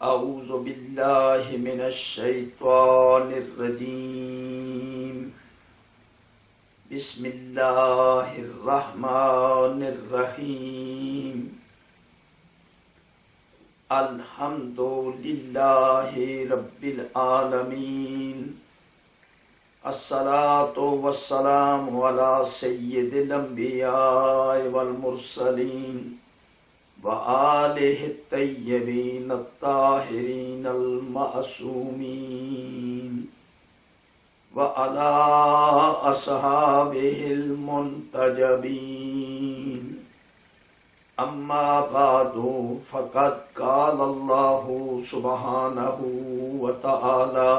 اعوذ باللہ من الشیطان الرجیم بسم اللہ الرحمن الرحیم الحمد للہ رب العالمین الصلاۃ والسلام علی سید الانبیاء والمرسلین وآلہ الطیبین الطاہرین المعصومین وعلی اصحابہ المنتجبین اما بعد فقد قال اللہ سبحانہ وتعالی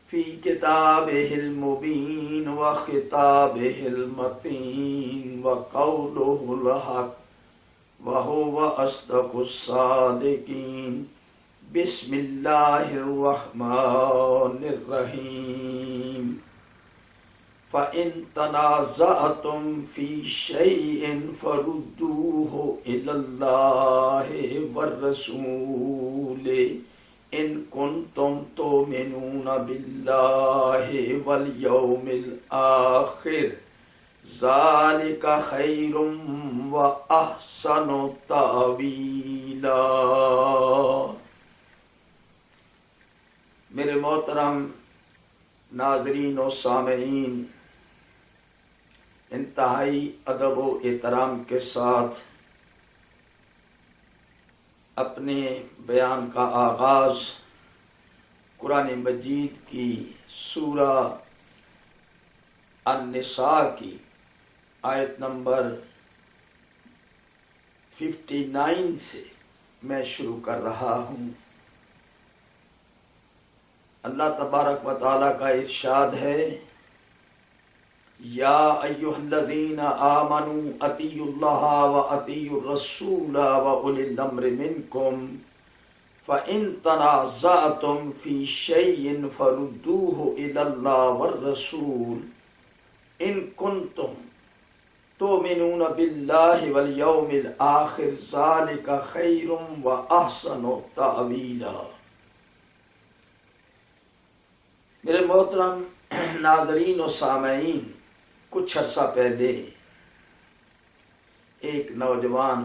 فی کتابہ المبین وخطابہ المتین وقولہ الحق وَهُوَ أَصْدَقُ الصَّادِقِينَ بسم اللہ الرحمن الرحیم فَإِن تَنَازَعْتُمْ فِي شَيْءٍ فَرُدُّوهُ إِلَى اللَّهِ وَالرَّسُولِ إِن كُنتُمْ تُؤْمِنُونَ بِاللَّهِ وَالْيَوْمِ الْآخِرِ ذالک خیر و احسن تاویلا۔ میرے محترم ناظرین و سامعین، انتہائی ادب و احترام کے ساتھ اپنے بیان کا آغاز قرآن مجید کی سورہ النساء کی آیت نمبر 59 سے میں شروع کر رہا ہوں۔ اللہ تبارک و تعالیٰ کا ارشاد ہے، یا ایھا الذین آمنوا اطیعوا اللہ واطیعوا الرسول واولی الامر منکم فإن تنازعتم فی شیء فردوہ الی اللہ والرسول ان کنتم تؤمنون باللہ والیوم الآخر ذالک خیر و احسن تأویلا۔ میرے محترم ناظرین و سامعین، کچھ عرصہ پہلے ایک نوجوان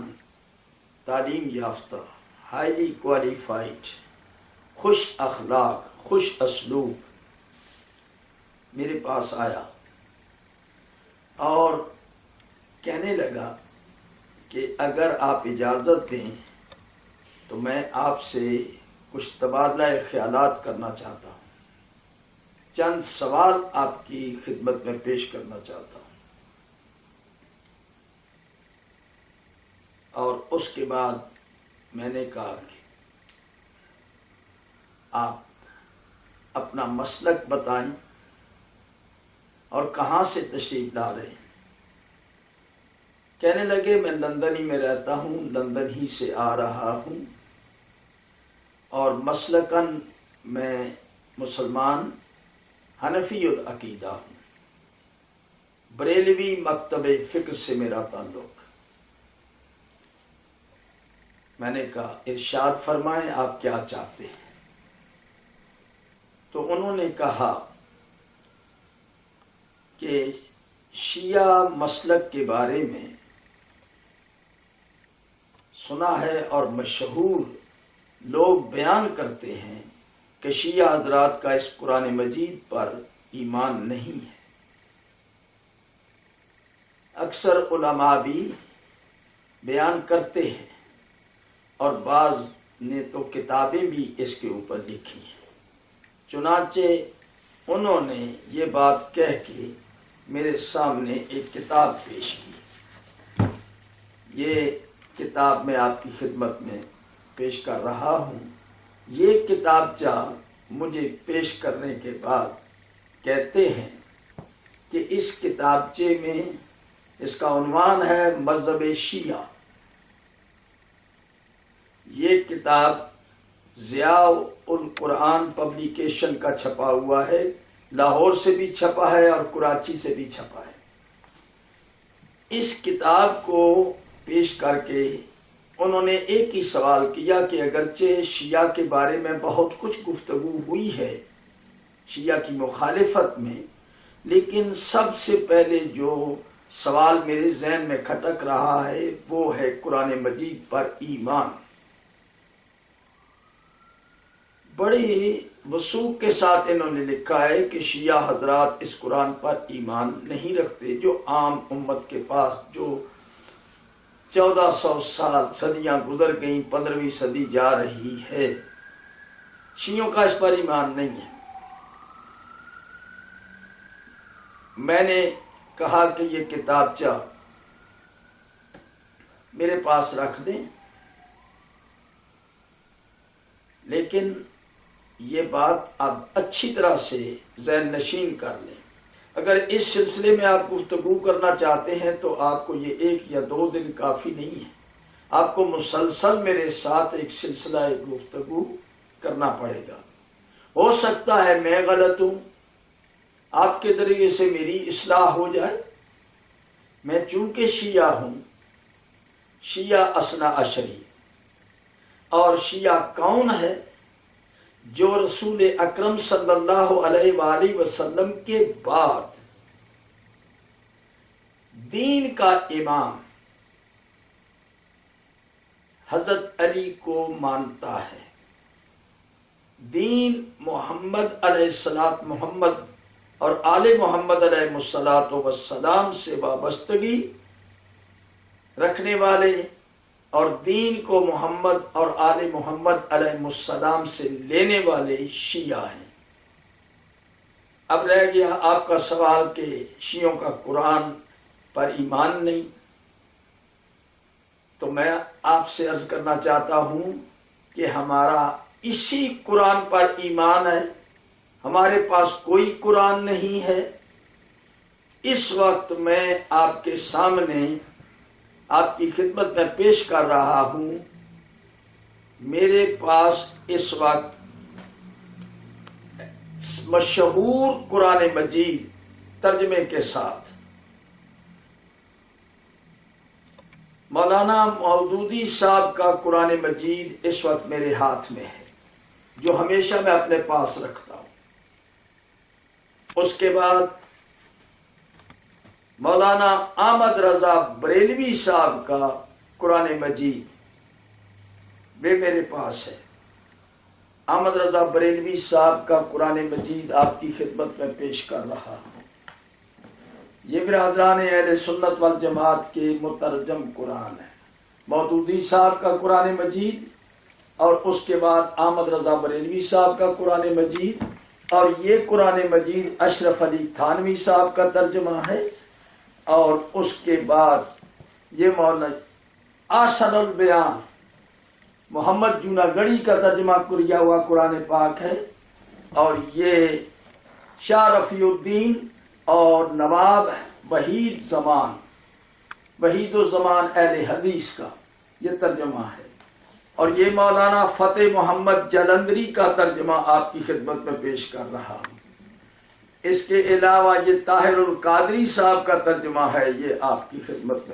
تعلیم یافتہ ہائیلی کوالیفائڈ خوش اخلاق خوش اسلوب میرے پاس آیا اور کہنے لگا کہ اگر آپ اجازت دیں تو میں آپ سے کچھ تبادلہ خیالات کرنا چاہتا ہوں، چند سوال آپ کی خدمت میں پیش کرنا چاہتا ہوں، اور اس کے بعد میں نے کہا کہ آپ اپنا مسلک بتائیں اور کہاں سے تشریف لا رہے ہیں۔ کہنے لگے میں لندن ہی میں رہتا ہوں، لندن ہی سے آ رہا ہوں، اور مسلکاً میں مسلمان حنفی العقیدہ ہوں، بریلوی مکتب فکر سے میرا تعلق۔ میں نے کہا ارشاد فرمائیں آپ کیا چاہتے ہیں؟ تو انہوں نے کہا کہ شیعہ مسلک کے بارے میں سنا ہے اور مشہور لوگ بیان کرتے ہیں کہ شیعہ حضرات کا اس قرآن مجید پر ایمان نہیں ہے۔ اکثر علماء بھی بیان کرتے ہیں اور بعض نے تو کتابیں بھی اس کے اوپر لکھی ہیں۔ چنانچہ انہوں نے یہ بات کہہ کے میرے سامنے ایک کتاب پیش کی۔ یہ کتاب میں آپ کی خدمت میں پیش کر رہا ہوں۔ یہ کتابچہ مجھے پیش کرنے کے بعد کہتے ہیں کہ اس کتابچے میں اس کا عنوان ہے مذہب شیعہ۔ یہ کتاب ضیاء القرآن پبلیکیشن کا چھپا ہوا ہے، لاہور سے بھی چھپا ہے اور کراچی سے بھی چھپا ہے۔ اس کتاب کو پیش کر کے انہوں نے ایک ہی سوال کیا کہ اگرچہ شیعہ کے بارے میں بہت کچھ گفتگو ہوئی ہے شیعہ کی مخالفت میں، لیکن سب سے پہلے جو سوال میرے ذہن میں کھٹک رہا ہے وہ ہے قرآن مجید پر ایمان۔ بڑی وثوق کے ساتھ انہوں نے لکھا ہے کہ شیعہ حضرات اس قرآن پر ایمان نہیں رکھتے، جو عام امت کے پاس جو 1400 سال صدیاں گزر گئیں، 15ویں صدی جا رہی ہے، شیعوں کا اس پر ایمان نہیں ہے۔ میں نے کہا کہ یہ کتابچہ میرے پاس رکھ دیں، لیکن یہ بات آپ اچھی طرح سے ذہن نشین کر لیں۔ اگر اس سلسلے میں آپ گفتگو کرنا چاہتے ہیں تو آپ کو یہ 1 یا 2 دن کافی نہیں ہے، آپ کو مسلسل میرے ساتھ ایک سلسلہ گفتگو کرنا پڑے گا۔ ہو سکتا ہے میں غلط ہوں، آپ کے ذریعے سے میری اصلاح ہو جائے۔ میں چونکہ شیعہ ہوں، شیعہ اثنا عشری، اور شیعہ کون ہے؟ جو رسول اکرم صلی اللہ علیہ وآلہ وسلم کے بعد دین کا امام حضرت علی کو مانتا ہے۔ دین محمد علیہ الصلوۃ محمد اور آل محمد علیہ الصلوۃ والسلام سے وابستگی رکھنے والے اور دین کو محمد اور آل محمد علیہ السلام سے لینے والے شیعہ ہیں۔ اب رہ گیا آپ کا سوال کہ شیعوں کا قرآن پر ایمان نہیں، تو میں آپ سے عرض کرنا چاہتا ہوں کہ ہمارا اسی قرآن پر ایمان ہے، ہمارے پاس کوئی قرآن نہیں ہے۔ اس وقت میں آپ کے سامنے آپ کی خدمت میں پیش کر رہا ہوں، میرے پاس اس وقت مشہور قرآن مجید ترجمے کے ساتھ مولانا مودودی صاحب کا قرآن مجید اس وقت میرے ہاتھ میں ہے، جو ہمیشہ میں اپنے پاس رکھتا ہوں۔ اس کے بعد مولانا احمد رضا بریلوی صاحب کا قرآن مجید وہ میرے پاس ہے۔ احمد رضا بریلوی صاحب کا قرآن مجید آپ کی خدمت میں پیش کر رہا ہوں۔ یہ برادران اہل سنت والجماعت کے مترجم قرآن ہے۔ مودودی صاحب کا قرآن مجید، اور اس کے بعد احمد رضا بریلوی صاحب کا قرآن مجید، اور یہ قرآن مجید اشرف علی تھانوی صاحب کا ترجمہ ہے، اور اس کے بعد یہ مولانا احسن البیان محمد جوناگڑھی کا ترجمہ کیا ہوا قرآن پاک ہے، اور یہ شاہ رفیع الدین اور نواب وحید الزمان اہل حدیث کا یہ ترجمہ ہے، اور یہ مولانا فتح محمد جلندری کا ترجمہ آپ کی خدمت میں پیش کر رہا ہوں۔ اس کے علاوہ یہ طاہر القادری صاحب کا ترجمہ ہے، یہ آپ کی خدمت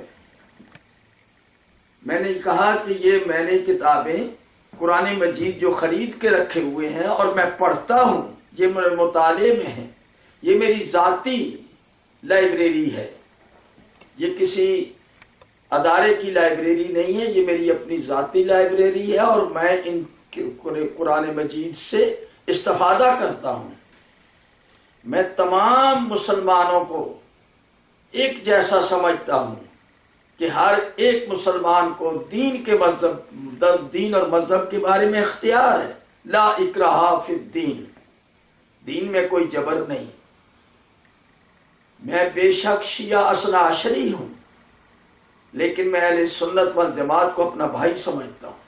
میں نے کہا کہ یہ میں نے کتابیں قرآن مجید جو خرید کے رکھے ہوئے ہیں اور میں پڑھتا ہوں، یہ میرے مطالعے میں ہیں، یہ میری ذاتی لائبریری ہے، یہ کسی ادارے کی لائبریری نہیں ہے، یہ میری اپنی ذاتی لائبریری ہے، اور میں ان قرآن مجید سے استفادہ کرتا ہوں۔ میں تمام مسلمانوں کو ایک جیسا سمجھتا ہوں کہ ہر ایک مسلمان کو دین اور مذہب کے بارے میں اختیار ہے۔ لا اکراہ فی الدین، دین میں کوئی جبر نہیں۔ میں بے شک شیعہ اثنا عشری ہوں، لیکن میں اہل سنت والجماعت کو اپنا بھائی سمجھتا ہوں،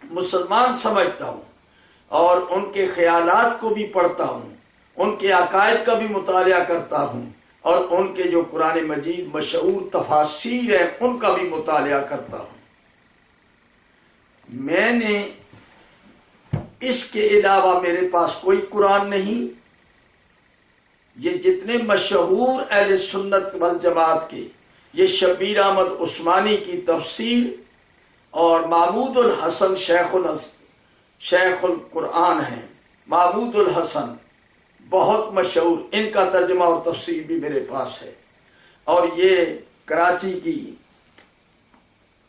مسلمان سمجھتا ہوں، اور ان کے خیالات کو بھی پڑھتا ہوں، ان کے عقائد کا بھی مطالعہ کرتا ہوں، اور ان کے جو قرآن مجید مشہور تفاسیر ہیں ان کا بھی مطالعہ کرتا ہوں۔ میں نے اس کے علاوہ میرے پاس کوئی قرآن نہیں۔ یہ جتنے مشہور اہل سنت والجماعت کے، یہ شبیر احمد عثمانی کی تفسیر اور محمود الحسن شیخ القرآن ہیں، محمود الحسن بہت مشہور، ان کا ترجمہ اور تفسیر بھی میرے پاس ہے، اور یہ کراچی کی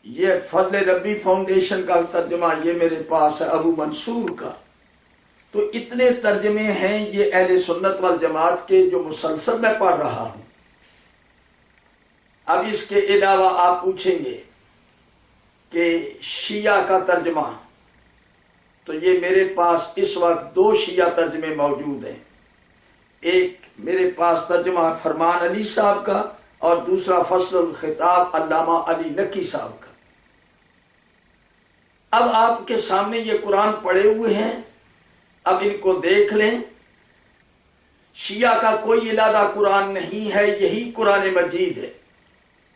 یہ فضل ربی فاؤنڈیشن کا ترجمہ یہ میرے پاس ہے ابو منصور کا۔ تو اتنے ترجمے ہیں یہ اہل سنت والجماعت کے جو مسلسل میں پڑھ رہا ہوں۔ اب اس کے علاوہ آپ پوچھیں گے کہ شیعہ کا ترجمہ، تو یہ میرے پاس اس وقت 2 شیعہ ترجمے موجود ہیں، ایک میرے پاس ترجمہ فرمان علی صاحب کا اور دوسرا فصل الخطاب علامہ علی نقی صاحب کا۔ اب آپ کے سامنے یہ قرآن پڑے ہوئے ہیں، اب ان کو دیکھ لیں۔ شیعہ کا کوئی علیحدہ قرآن نہیں ہے، یہی قرآن مجید ہے،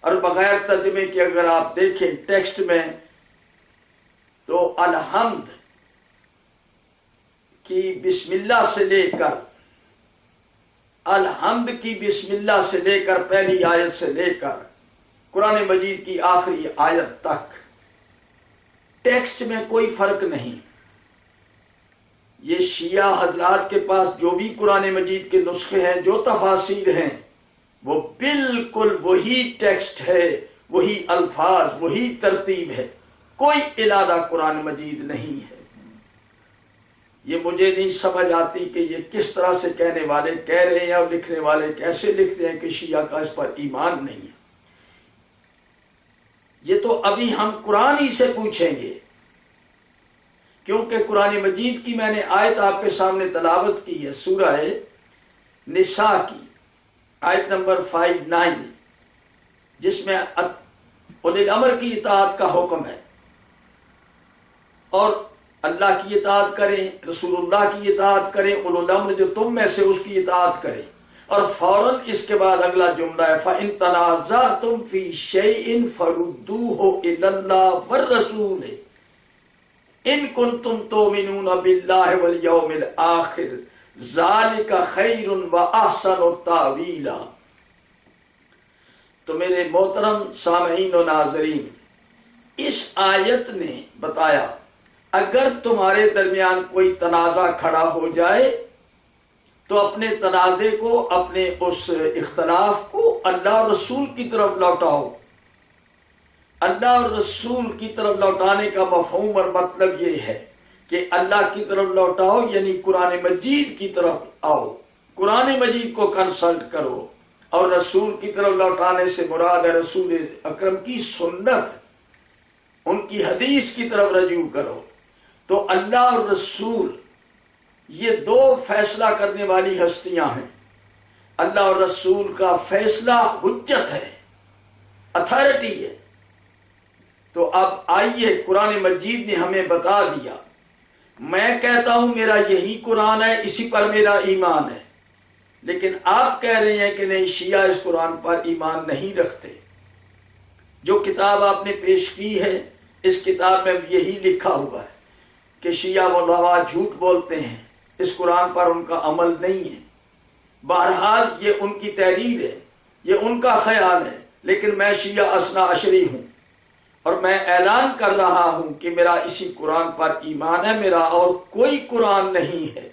اور بغیر ترجمے کے اگر آپ دیکھیں ٹیکسٹ میں تو الحمد کی بسم اللہ سے لے کر الحمد کی بسم اللہ سے لے کر پہلی آیت سے لے کر قرآن مجید کی آخری آیت تک ٹیکسٹ میں کوئی فرق نہیں۔ یہ شیعہ حضرات کے پاس جو بھی قرآن مجید کے نسخے ہیں، جو تفاسیر ہیں، وہ بالکل وہی ٹیکسٹ ہے، وہی الفاظ، وہی ترتیب ہے، کوئی علیحدہ قرآن مجید نہیں ہے۔ یہ مجھے نہیں سمجھ آتی کہ یہ کس طرح سے کہنے والے کہہ رہے ہیں اور لکھنے والے کیسے لکھتے ہیں کہ شیعہ کا اس پر ایمان نہیں ہے۔ یہ تو ابھی ہم قرآن ہی سے پوچھیں گے، کیونکہ قرآن مجید کی میں نے آیت آپ کے سامنے تلاوت کی ہے، سورہ نساء کی آیت نمبر 59، جس میں اولی الامر کی اطاعت کا حکم ہے، اور اللہ کی اطاعت کریں، رسول اللہ کی اطاعت کریں، اولی الامر جو تم میں سے اس کی اطاعت کریں، اور فوراً اس کے بعد اگلا جملہ ہے فَإِن تَنَازَعْتُمْ فِي شَيْءٍ فَرُدُّوهُ إِلَى اللَّهِ وَالرَّسُولِ إِن كُنتُمْ تُؤْمِنُونَ بِاللَّهِ وَالْيَوْمِ الْآخِرِ ذَلِكَ خَيْرٌ وَأَحْسَنُ تَأْوِيلًا۔ تو میرے محترم سامعین و ناظرین، اس آیت نے بتایا اگر تمہارے درمیان کوئی تنازع کھڑا ہو جائے تو اپنے تنازع کو، اپنے اس اختلاف کو اللہ اور رسول کی طرف لوٹاؤ۔ اللہ اور رسول کی طرف لوٹانے کا مفہوم اور مطلب یہ ہے کہ اللہ کی طرف لوٹاؤ، یعنی قرآن مجید کی طرف آؤ، قرآن مجید کو کنسلٹ کرو، اور رسول کی طرف لوٹانے سے مراد ہے رسول اکرم کی سنت، ان کی حدیث کی طرف رجوع کرو۔ تو اللہ اور رسول یہ 2 فیصلہ کرنے والی ہستیاں ہیں۔ اللہ اور رسول کا فیصلہ حجت ہے، اتھارٹی ہے۔ تو اب آئیے، قرآن مجید نے ہمیں بتا دیا، میں کہتا ہوں میرا یہی قرآن ہے، اسی پر میرا ایمان ہے، لیکن آپ کہہ رہے ہیں کہ نہیں، شیعہ اس قرآن پر ایمان نہیں رکھتے۔ جو کتاب آپ نے پیش کی ہے، اس کتاب میں یہی لکھا ہوا ہے کہ شیعہ علماء جھوٹ بولتے ہیں، اس قرآن پر ان کا عمل نہیں ہے۔ بہرحال یہ ان کی تحریر ہے، یہ ان کا خیال ہے، لیکن میں شیعہ اثنا عشری ہوں، اور میں اعلان کر رہا ہوں کہ میرا اسی قرآن پر ایمان ہے، میرا اور کوئی قرآن نہیں ہے۔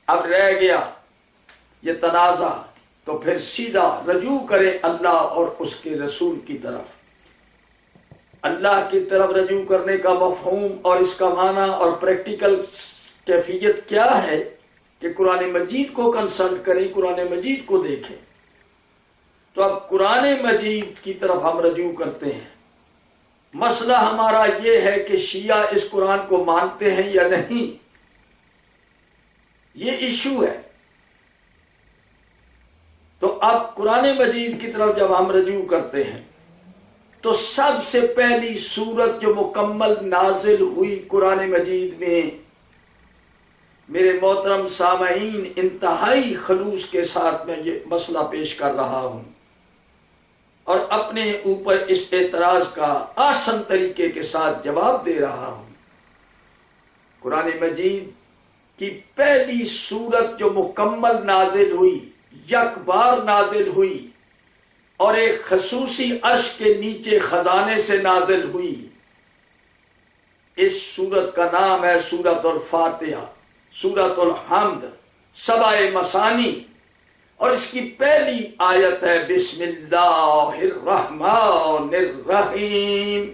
اب رہ گیا یہ تنازع، تو پھر سیدھا رجوع کرے اللہ اور اس کے رسول کی طرف۔ اللہ کی طرف رجوع کرنے کا مفہوم اور اس کا معنی اور پریکٹیکل کیفیت کیا ہے کہ قرآن مجید کو کنسلٹ کریں، قرآن مجید کو دیکھیں۔ تو اب قرآن مجید کی طرف ہم رجوع کرتے ہیں۔ مسئلہ ہمارا یہ ہے کہ شیعہ اس قرآن کو مانتے ہیں یا نہیں، یہ ایشو ہے۔ تو اب قرآن مجید کی طرف جب ہم رجوع کرتے ہیں تو سب سے پہلی سورت جو مکمل نازل ہوئی قرآن مجید میں، میرے محترم سامعین، انتہائی خلوص کے ساتھ میں یہ مسئلہ پیش کر رہا ہوں اور اپنے اوپر اس اعتراض کا آسن طریقے کے ساتھ جواب دے رہا ہوں۔ قرآن مجید کی پہلی سورت جو مکمل نازل ہوئی، یک بار نازل ہوئی، اور ایک خصوصی عرش کے نیچے خزانے سے نازل ہوئی۔ اس سورت کا نام ہے سورت الفاتحہ، سورت الحمد، سبع مثانی، اور اس کی پہلی آیت ہے بسم اللہ الرحمن الرحیم۔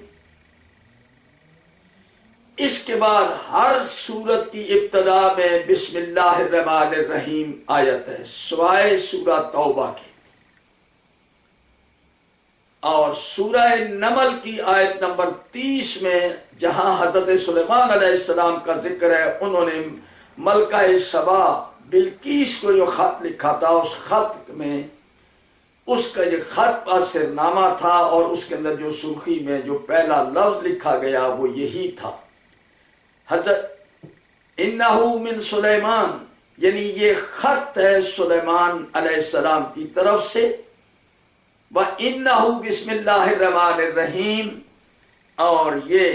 اس کے بعد ہر سورت کی ابتدا میں بسم اللہ الرحمن الرحیم آیت ہے، سوائے سورہ توبہ کے۔ اور سورہ نمل کی آیت نمبر 30 میں جہاں حضرت سلیمان علیہ السلام کا ذکر ہے، انہوں نے ملکہ سبا بلقیس کو جو خط لکھا تھا، اس خط میں اس کا جو خط کا سرنامہ تھا، اور اس کے اندر جو سرخی میں جو پہلا لفظ لکھا گیا وہ یہی تھا، حضرت انہو من سلیمان، یعنی یہ خط ہے سلیمان علیہ السلام کی طرف سے، وَإِنَّهُ بسم اللہ الرحمن الرحیم، اور یہ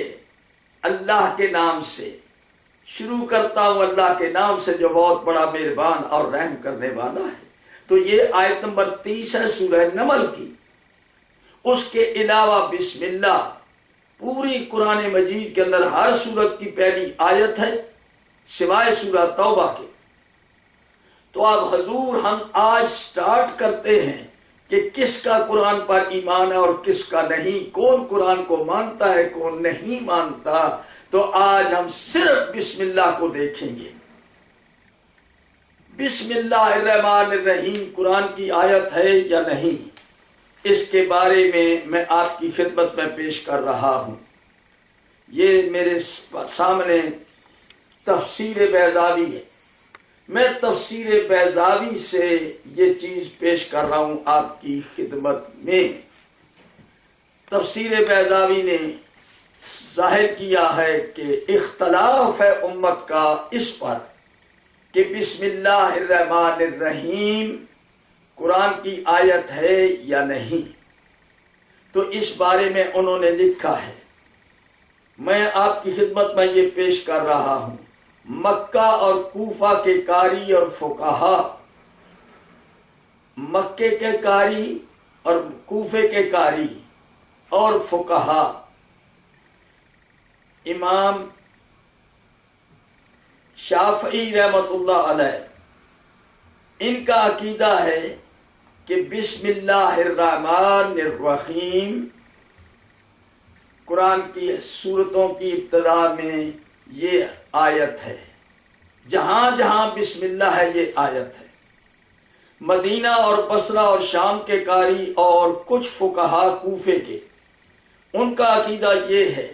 اللہ کے نام سے شروع کرتا ہوں، اللہ کے نام سے جو بہت بڑا مہربان اور رحم کرنے والا ہے۔ تو یہ آیت نمبر 30 ہے سورہ نمل کی۔ اس کے علاوہ بسم اللہ پوری قرآن مجید کے اندر ہر سورت کی پہلی آیت ہے، سوائے سورہ توبہ کے۔ تو اب حضور ہم آج سٹارٹ کرتے ہیں کہ کس کا قرآن پر ایمان ہے اور کس کا نہیں، کون قرآن کو مانتا ہے کون نہیں مانتا۔ تو آج ہم صرف بسم اللہ کو دیکھیں گے۔ بسم اللہ الرحمن الرحیم قرآن کی آیت ہے یا نہیں، اس کے بارے میں آپ کی خدمت میں پیش کر رہا ہوں۔ یہ میرے سامنے تفسیر بیضاوی ہے، میں تفسیر بیضاوی سے یہ چیز پیش کر رہا ہوں آپ کی خدمت میں۔ تفسیر بیضاوی نے ظاہر کیا ہے کہ اختلاف ہے امت کا اس پر کہ بسم اللہ الرحمن الرحیم قرآن کی آیت ہے یا نہیں۔ تو اس بارے میں انہوں نے لکھا ہے، میں آپ کی خدمت میں یہ پیش کر رہا ہوں۔ مکہ اور کوفہ کے قاری اور فقہا، مکے کے قاری اور کوفے کے قاری اور فقہا، امام شافعی رحمت اللہ علیہ، ان کا عقیدہ ہے کہ بسم اللہ الرحمن الرحیم قرآن کی سورتوں کی ابتدا میں یہ آیت ہے، جہاں جہاں بسم اللہ ہے یہ آیت ہے۔ مدینہ اور بصرہ اور شام کے قاری اور کچھ فقہا کوفے کے، ان کا عقیدہ یہ ہے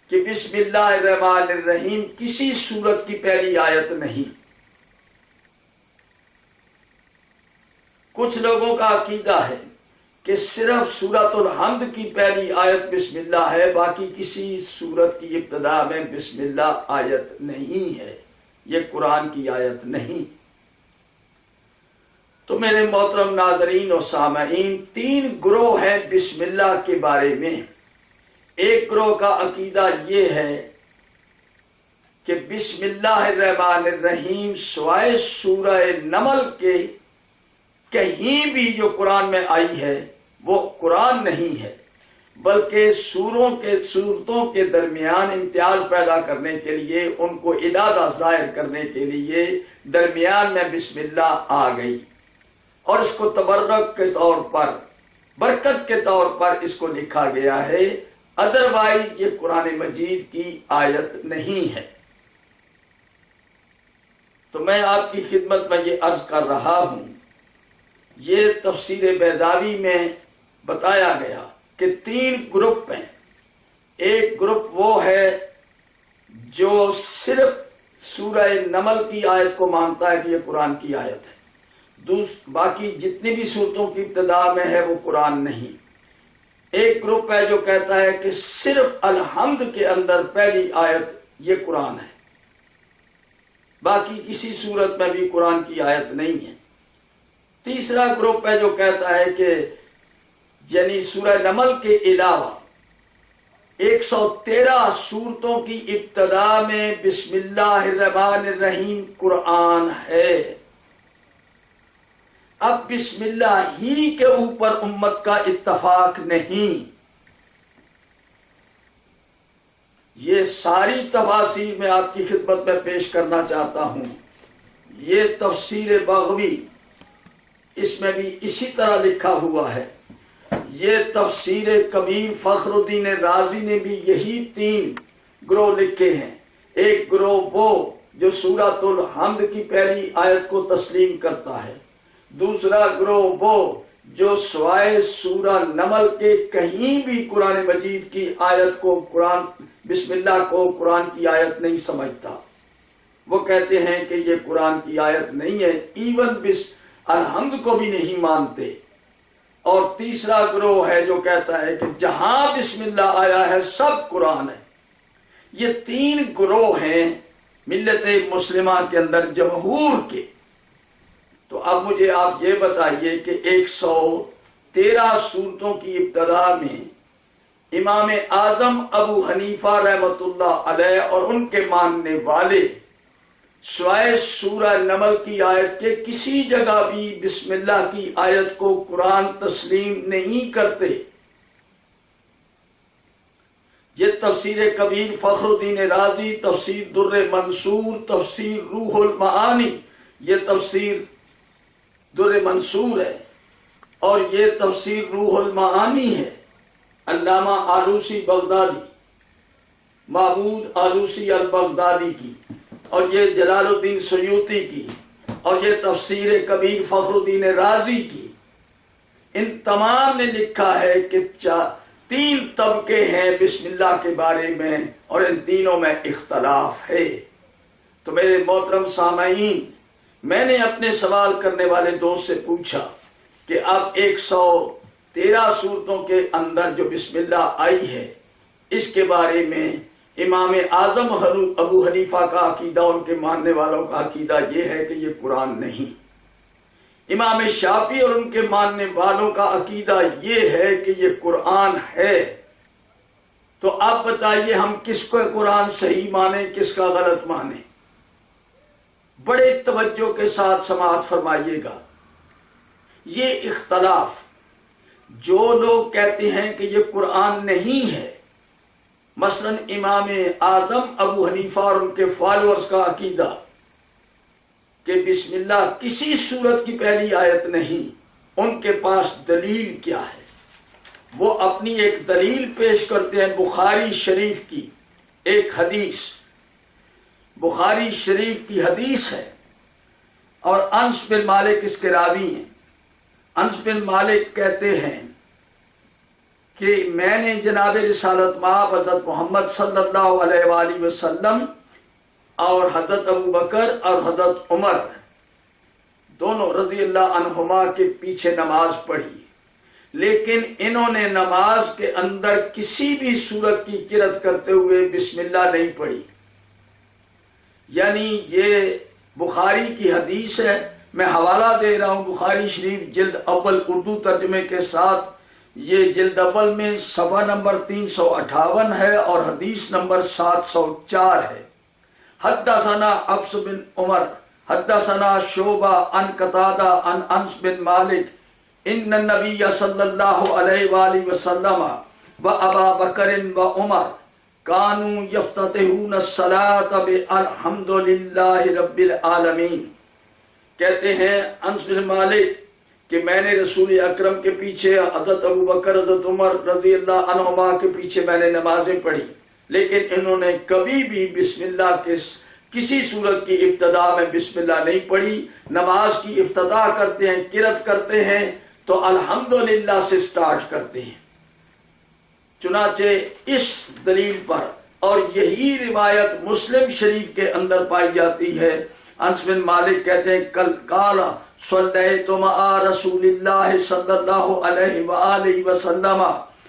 کہ بسم اللہ الرحمن الرحیم کسی سورت کی پہلی آیت نہیں۔ کچھ لوگوں کا عقیدہ ہے کہ صرف سورۃ الحمد کی پہلی آیت بسم اللہ ہے، باقی کسی سورت کی ابتدا میں بسم اللہ آیت نہیں ہے، یہ قرآن کی آیت نہیں۔ تو میرے محترم ناظرین و سامعین، 3 گروہ ہیں بسم اللہ کے بارے میں۔ ایک گروہ کا عقیدہ یہ ہے کہ بسم اللہ الرحمن الرحیم سوائے سورہ نمل کے کہیں بھی جو قرآن میں آئی ہے وہ قرآن نہیں ہے، بلکہ سورتوں کے درمیان امتیاز پیدا کرنے کے لیے، ان کو ارادہ ظاہر کرنے کے لیے درمیان میں بسم اللہ آ گئی، اور اس کو تبرک کے طور پر، برکت کے طور پر اس کو لکھا گیا ہے، ادروائز یہ قرآن مجید کی آیت نہیں ہے۔ تو میں آپ کی خدمت میں یہ عرض کر رہا ہوں، یہ تفسیر بیضاوی میں بتایا گیا کہ 3 گروپ ہیں۔ ایک گروپ وہ ہے جو صرف سورہ نمل کی آیت کو مانتا ہے کہ یہ قرآن کی آیت ہے، باقی جتنی بھی سورتوں کی ابتدا میں ہے وہ قرآن نہیں۔ ایک گروپ ہے جو کہتا ہے کہ صرف الحمد کے اندر پہلی آیت یہ قرآن ہے، باقی کسی صورت میں بھی قرآن کی آیت نہیں ہے۔ تیسرا گروپ ہے جو کہتا ہے کہ یعنی سورہ نمل کے علاوہ 113 سورتوں کی ابتدا میں بسم اللہ الرحمن الرحیم قرآن ہے، اب بسم اللہ ہی کے اوپر امت کا اتفاق نہیں. یہ ساری تفاسیر میں آپ کی خدمت میں پیش کرنا چاہتا ہوں. یہ تفسیر بغوی، اس میں بھی اسی طرح لکھا ہوا ہے. یہ تفسیر کبیر فخر الدین رازی نے بھی یہی 3 گروہ لکھے ہیں. ایک گروہ وہ جو سورۃ الحمد کی پہلی آیت کو تسلیم کرتا ہے. دوسرا گروہ وہ جو سوائے سورہ نمل کے کہیں بھی قرآن مجید کی آیت کو بسم اللہ کو قرآن کی آیت نہیں سمجھتا. وہ کہتے ہیں کہ یہ قرآن کی آیت نہیں ہے، ایون الحمد کو بھی نہیں مانتے. اور تیسرا گروہ ہے جو کہتا ہے کہ جہاں بسم اللہ آیا ہے سب قرآن ہے. یہ 3 گروہ ہیں ملت مسلمہ کے اندر جمہور کے. تو اب مجھے آپ یہ بتائیے کہ 113 سورتوں کی ابتدا میں امام اعظم ابو حنیفہ رحمۃ اللہ علیہ اور ان کے ماننے والے سوائے سورہ نمل کی آیت کے کسی جگہ بھی بسم اللہ کی آیت کو قرآن تسلیم نہیں کرتے. یہ تفسیر کبیر فخر الدین رازی، تفسیر در منصور، تفسیر روح المعانی، یہ تفسیر در منصور ہے اور یہ تفسیر روح المعانی ہے علامہ آلوسی بغدادی، معبود آلوسی البغدادی کی، اور یہ جلال الدین سیوطی کی، اور یہ تفسیر کبیر فخر الدین رازی کی. ان تمام نے لکھا ہے کہ 3 طبقے ہیں بسم اللہ کے بارے میں اور ان تینوں میں اختلاف ہے. تو میرے محترم سامعین، میں نے اپنے سوال کرنے والے دوست سے پوچھا کہ اب 113 سورتوں کے اندر جو بسم اللہ آئی ہے اس کے بارے میں امام اعظم ابو حنیفہ کا عقیدہ، ان کے ماننے والوں کا عقیدہ یہ ہے کہ یہ قرآن نہیں. امام شافعی اور ان کے ماننے والوں کا عقیدہ یہ ہے کہ یہ قرآن ہے. تو آپ بتائیے ہم کس کو قرآن صحیح مانیں، کس کا غلط مانیں؟ بڑے توجہ کے ساتھ سماعت فرمائیے گا. یہ اختلاف جو لوگ کہتے ہیں کہ یہ قرآن نہیں ہے، مثلا امام اعظم ابو حنیفہ اور ان کے فالورز کا عقیدہ کہ بسم اللہ کسی سورت کی پہلی آیت نہیں، ان کے پاس دلیل کیا ہے؟ وہ اپنی ایک دلیل پیش کرتے ہیں بخاری شریف کی ایک حدیث. بخاری شریف کی حدیث ہے اور انس بن مالک اس کے راوی ہیں. انس بن مالک کہتے ہیں کہ میں نے جناب رسالت مآب حضرت محمد صلی اللہ علیہ وآلہ وسلم اور حضرت ابو بکر اور حضرت عمر دونوں رضی اللہ عنہما کے پیچھے نماز پڑھی، لیکن انہوں نے نماز کے اندر کسی بھی سورت کی قرأت کرتے ہوئے بسم اللہ نہیں پڑھی. یعنی یہ بخاری کی حدیث ہے. میں حوالہ دے رہا ہوں بخاری شریف جلد اول اردو ترجمے کے ساتھ. یہ جلد اول میں صفحہ نمبر 358 ہے اور حدیث نمبر 704 ہے. حدثنا حفص بن عمر حدثنا شعبہ عن قتادہ عن انس بن مالک ان النبی صلی اللہ علیہ وآلہ وسلم و ابا بکر و عمر کانوا یفتتحون الصلاۃ بالحمد للہ رب العالمین. کہتے ہیں انس بن مالک کہ میں نے رسول اکرم کے پیچھے حضرت ابو بکر حضرت عمر رضی اللہ عنہما کے پیچھے میں نے نمازیں پڑھی، لیکن انہوں نے کبھی بھی بسم اللہ کے کسی سورت کی ابتدا میں بسم اللہ نہیں پڑھی. نماز کی افتتاح کرتے ہیں، قرأت کرتے ہیں تو الحمدللہ سے سٹارٹ کرتے ہیں. چنانچہ اس دلیل پر اور یہی روایت مسلم شریف کے اندر پائی جاتی ہے. انس بن مالک کہتے ہیں کل کالا صلیت مع رسول اللہ صلی اللہ علیہ وآلہ وسلم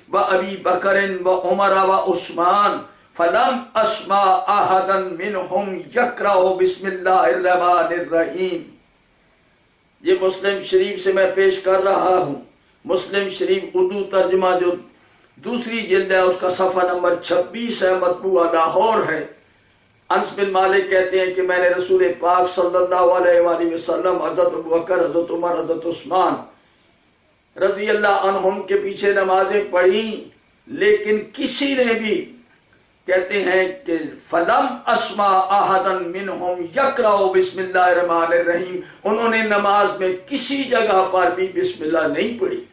و ابی بکر و عمر و عثمان فلم اسمع احدا منہم یقرأ بسم اللہ الرحمن الرحیم. یہ مسلم شریف سے میں پیش کر رہا ہوں. مسلم شریف اردو ترجمہ جو دوسری جلد ہے اس کا صفحہ نمبر 26 ہے، مطبوعہ لاہور ہے. انس بن مالک کہتے ہیں کہ میں نے رسول پاک صلی اللہ علیہ وآلہ وسلم، حضرت ابوبکر، حضرت عمر، حضرت عثمان رضی اللہ عنہم کے پیچھے نمازیں پڑھی، لیکن کسی نے بھی کہتے ہیں کہ فلم اسمع احدا منہم یقرأ بسم اللہ الرحمن الرحیم، انہوں نے نماز میں کسی جگہ پر بھی بسم اللہ نہیں پڑھی۔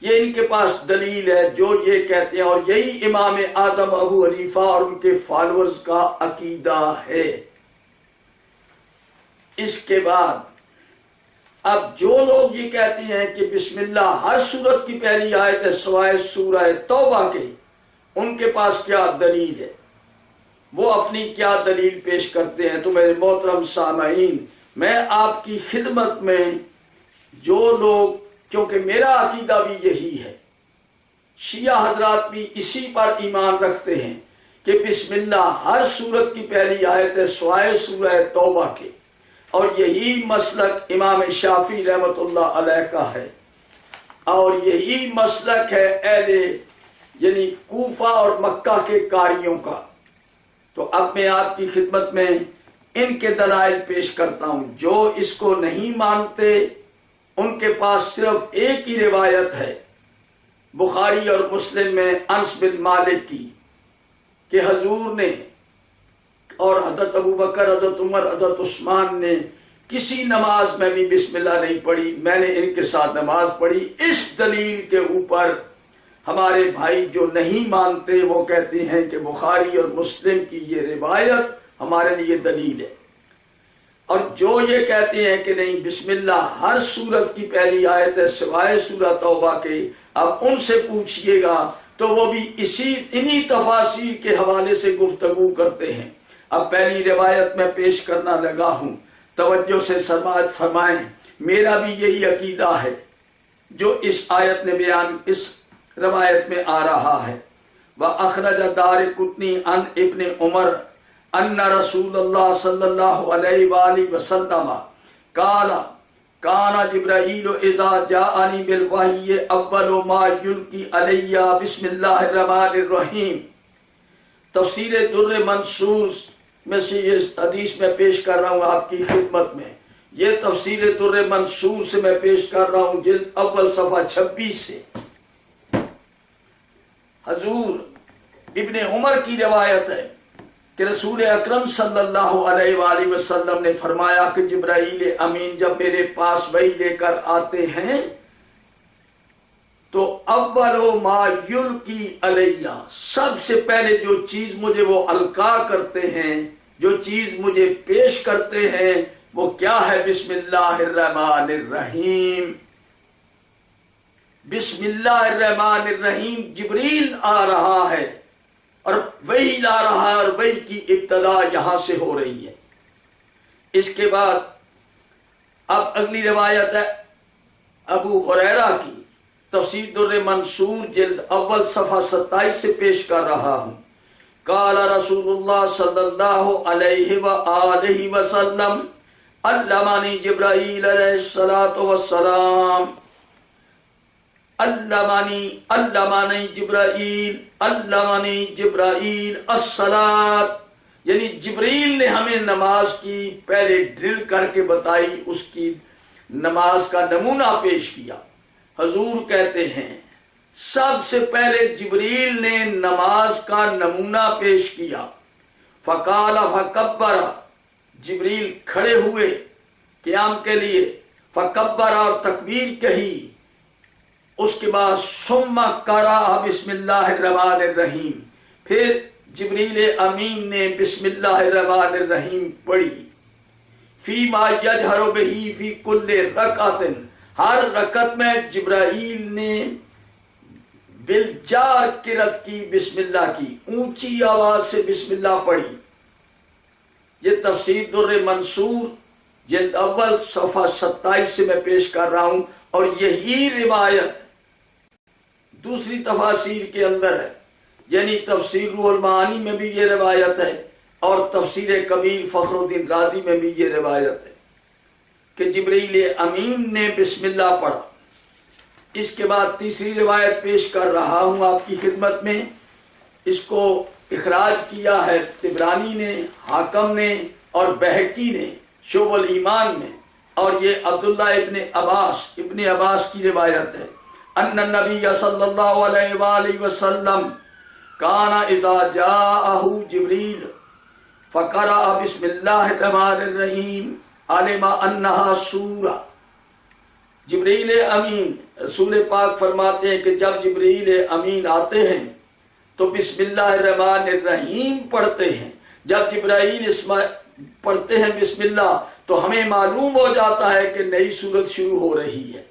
یہ ان کے پاس دلیل ہے جو یہ کہتے ہیں، اور یہی امام اعظم ابو حنیفہ اور ان کے فالورز کا عقیدہ ہے۔ اس کے بعد اب جو لوگ یہ کہتے ہیں کہ بسم اللہ ہر سورت کی پہلی آیت ہے سوائے سورہ توبہ کے، ان کے پاس کیا دلیل ہے، وہ اپنی کیا دلیل پیش کرتے ہیں؟ تو میرے محترم سامعین، میں آپ کی خدمت میں جو لوگ، کیونکہ میرا عقیدہ بھی یہی ہے، شیعہ حضرات بھی اسی پر ایمان رکھتے ہیں کہ بسم اللہ ہر سورت کی پہلی آیت ہے سوائے سورہ توبہ کے، اور یہی مسلک امام شافعی رحمۃ اللہ علیہ کا ہے، اور یہی مسلک ہے اہل یعنی کوفہ اور مکہ کے قاریوں کا۔ تو اب میں آپ کی خدمت میں ان کے دلائل پیش کرتا ہوں۔ جو اس کو نہیں مانتے ان کے پاس صرف ایک ہی روایت ہے بخاری اور مسلم میں انس بن مالک کی، کہ حضور نے اور حضرت ابوبکر، حضرت عمر، حضرت عثمان نے کسی نماز میں بھی بسم اللہ نہیں پڑھی، میں نے ان کے ساتھ نماز پڑھی۔ اس دلیل کے اوپر ہمارے بھائی جو نہیں مانتے وہ کہتے ہیں کہ بخاری اور مسلم کی یہ روایت ہمارے لیے دلیل ہے، اور جو یہ کہتے ہیں کہ نہیں بسم اللہ ہر سورت کی پہلی آیت ہے سوائے سورہ توبہ کے، اب ان سے پوچھئے گا تو وہ بھی انہی تفاسیر کے حوالے سے گفتگو کرتے ہیں۔ اب پہلی روایت میں پیش کرنا لگا ہوں، توجہ سے سماعت فرمائیں۔ میرا بھی یہی عقیدہ ہے جو اس آیت نے بیان اس روایت میں آ رہا ہے۔ وَأَخْرَجَ دَارِقُطْنِي عَنْ ابن عمر أَنَّ رسول اللہ صلی اللہ علیہ وآلہ وسلم قال كان جبرائیل اذا جاءنی بالوحی اول ما یلقی علی بسم اللہ الرحمن الرحیم۔ تفسیر در منصور میں سے یہ حدیث میں پیش کر رہا ہوں آپ کی خدمت میں۔ یہ تفسیر در منصور سے میں پیش کر رہا ہوں، جلد اول صفحہ 26 سے۔ حضور ابن عمر کی روایت ہے کہ رسول اکرم صلی اللہ علیہ وآلہ وسلم نے فرمایا کہ جبرائیل امین جب میرے پاس وحی لے کر آتے ہیں تو اول ما یلقی علیہ، سب سے پہلے جو چیز مجھے وہ القا کرتے ہیں، جو چیز مجھے پیش کرتے ہیں، وہ کیا ہے؟ بسم اللہ الرحمن الرحیم۔ بسم اللہ الرحمن الرحیم جبریل آ رہا ہے اور وحی لا رہا ہے، اور وحی کی ابتدا یہاں سے ہو رہی ہے۔ اس کے بعد اب اگلی روایت ہے ابو ہریرہ کی، تفسیر در منصور جلد اول صفحہ 27 سے پیش کر رہا ہوں۔ قال رسول اللہ صلی اللہ علیہ وآلہ وسلم علمنی جبرائیل علیہ الصلاۃ والسلام، علمانی جبرائیل الصلاۃ، یعنی جبریل نے ہمیں نماز کی پہلے ڈرل کر کے بتائی، اس کی نماز کا نمونہ پیش کیا۔ حضور کہتے ہیں سب سے پہلے جبریل نے نماز کا نمونہ پیش کیا۔ فقال فکبر، جبریل کھڑے ہوئے قیام کے لیے، فکبر اور تکبیر کہی، اس کے بعد ثم قرأ بسم اللہ الرحمن الرحیم، پھر جبریل امین نے بسم اللہ الرحمن الرحیم پڑھی۔ فیما یجہر بہ فی کل رکعت، ہر رکعت میں جبرائیل نے بالجار قرأت کی، بسم اللہ کی، اونچی آواز سے بسم اللہ پڑھی۔ یہ تفسیر در منصور جلد اول صفحہ 27 سے میں پیش کر رہا ہوں، اور یہی روایت دوسری تفاسیر کے اندر ہے، یعنی تفسیر روح المعانی میں بھی یہ روایت ہے، اور تفسیر کبیر فخر الدین رازی میں بھی یہ روایت ہے کہ جبریل امین نے بسم اللہ پڑھا۔ اس کے بعد تیسری روایت پیش کر رہا ہوں آپ کی خدمت میں، اس کو اخراج کیا ہے طبرانی نے، حاکم نے اور بہقی نے شعب الایمان میں، اور یہ عبداللہ ابن عباس کی روایت ہے، ان النبی صلی اللہ علیہ وآلہ وسلم کان اذا جاءہ جبریل فقرأ بسم اللہ الرحمن الرحیم علم انہا سورہ۔ جبریل امین، رسول پاک فرماتے ہیں کہ جب جبریل امین آتے ہیں تو بسم اللہ الرحمن الرحیم پڑھتے ہیں۔ جب جبرائیل پڑھتے ہیں بسم اللہ تو ہمیں معلوم ہو جاتا ہے کہ نئی سورت شروع ہو رہی ہے،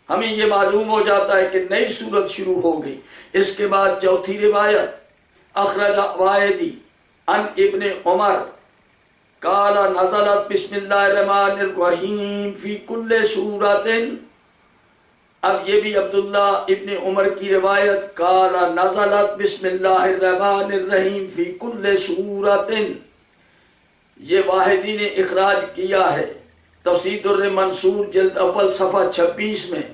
ہمیں یہ معلوم ہو جاتا ہے کہ نئی سورت شروع ہو گئی۔ اس کے بعد چوتھی روایت اخرج وائدی ان ابن عمر قال نزلت بسم اللہ الرحمن الرحیم فی کل سورۃ۔ اب یہ بھی عبداللہ ابن عمر کی روایت، قال نزلت بسم اللہ الرحمن الرحیم فی کل سورۃ، یہ واحدی نے اخراج کیا ہے تفسیر در منصور جلد اول صفحہ 26 میں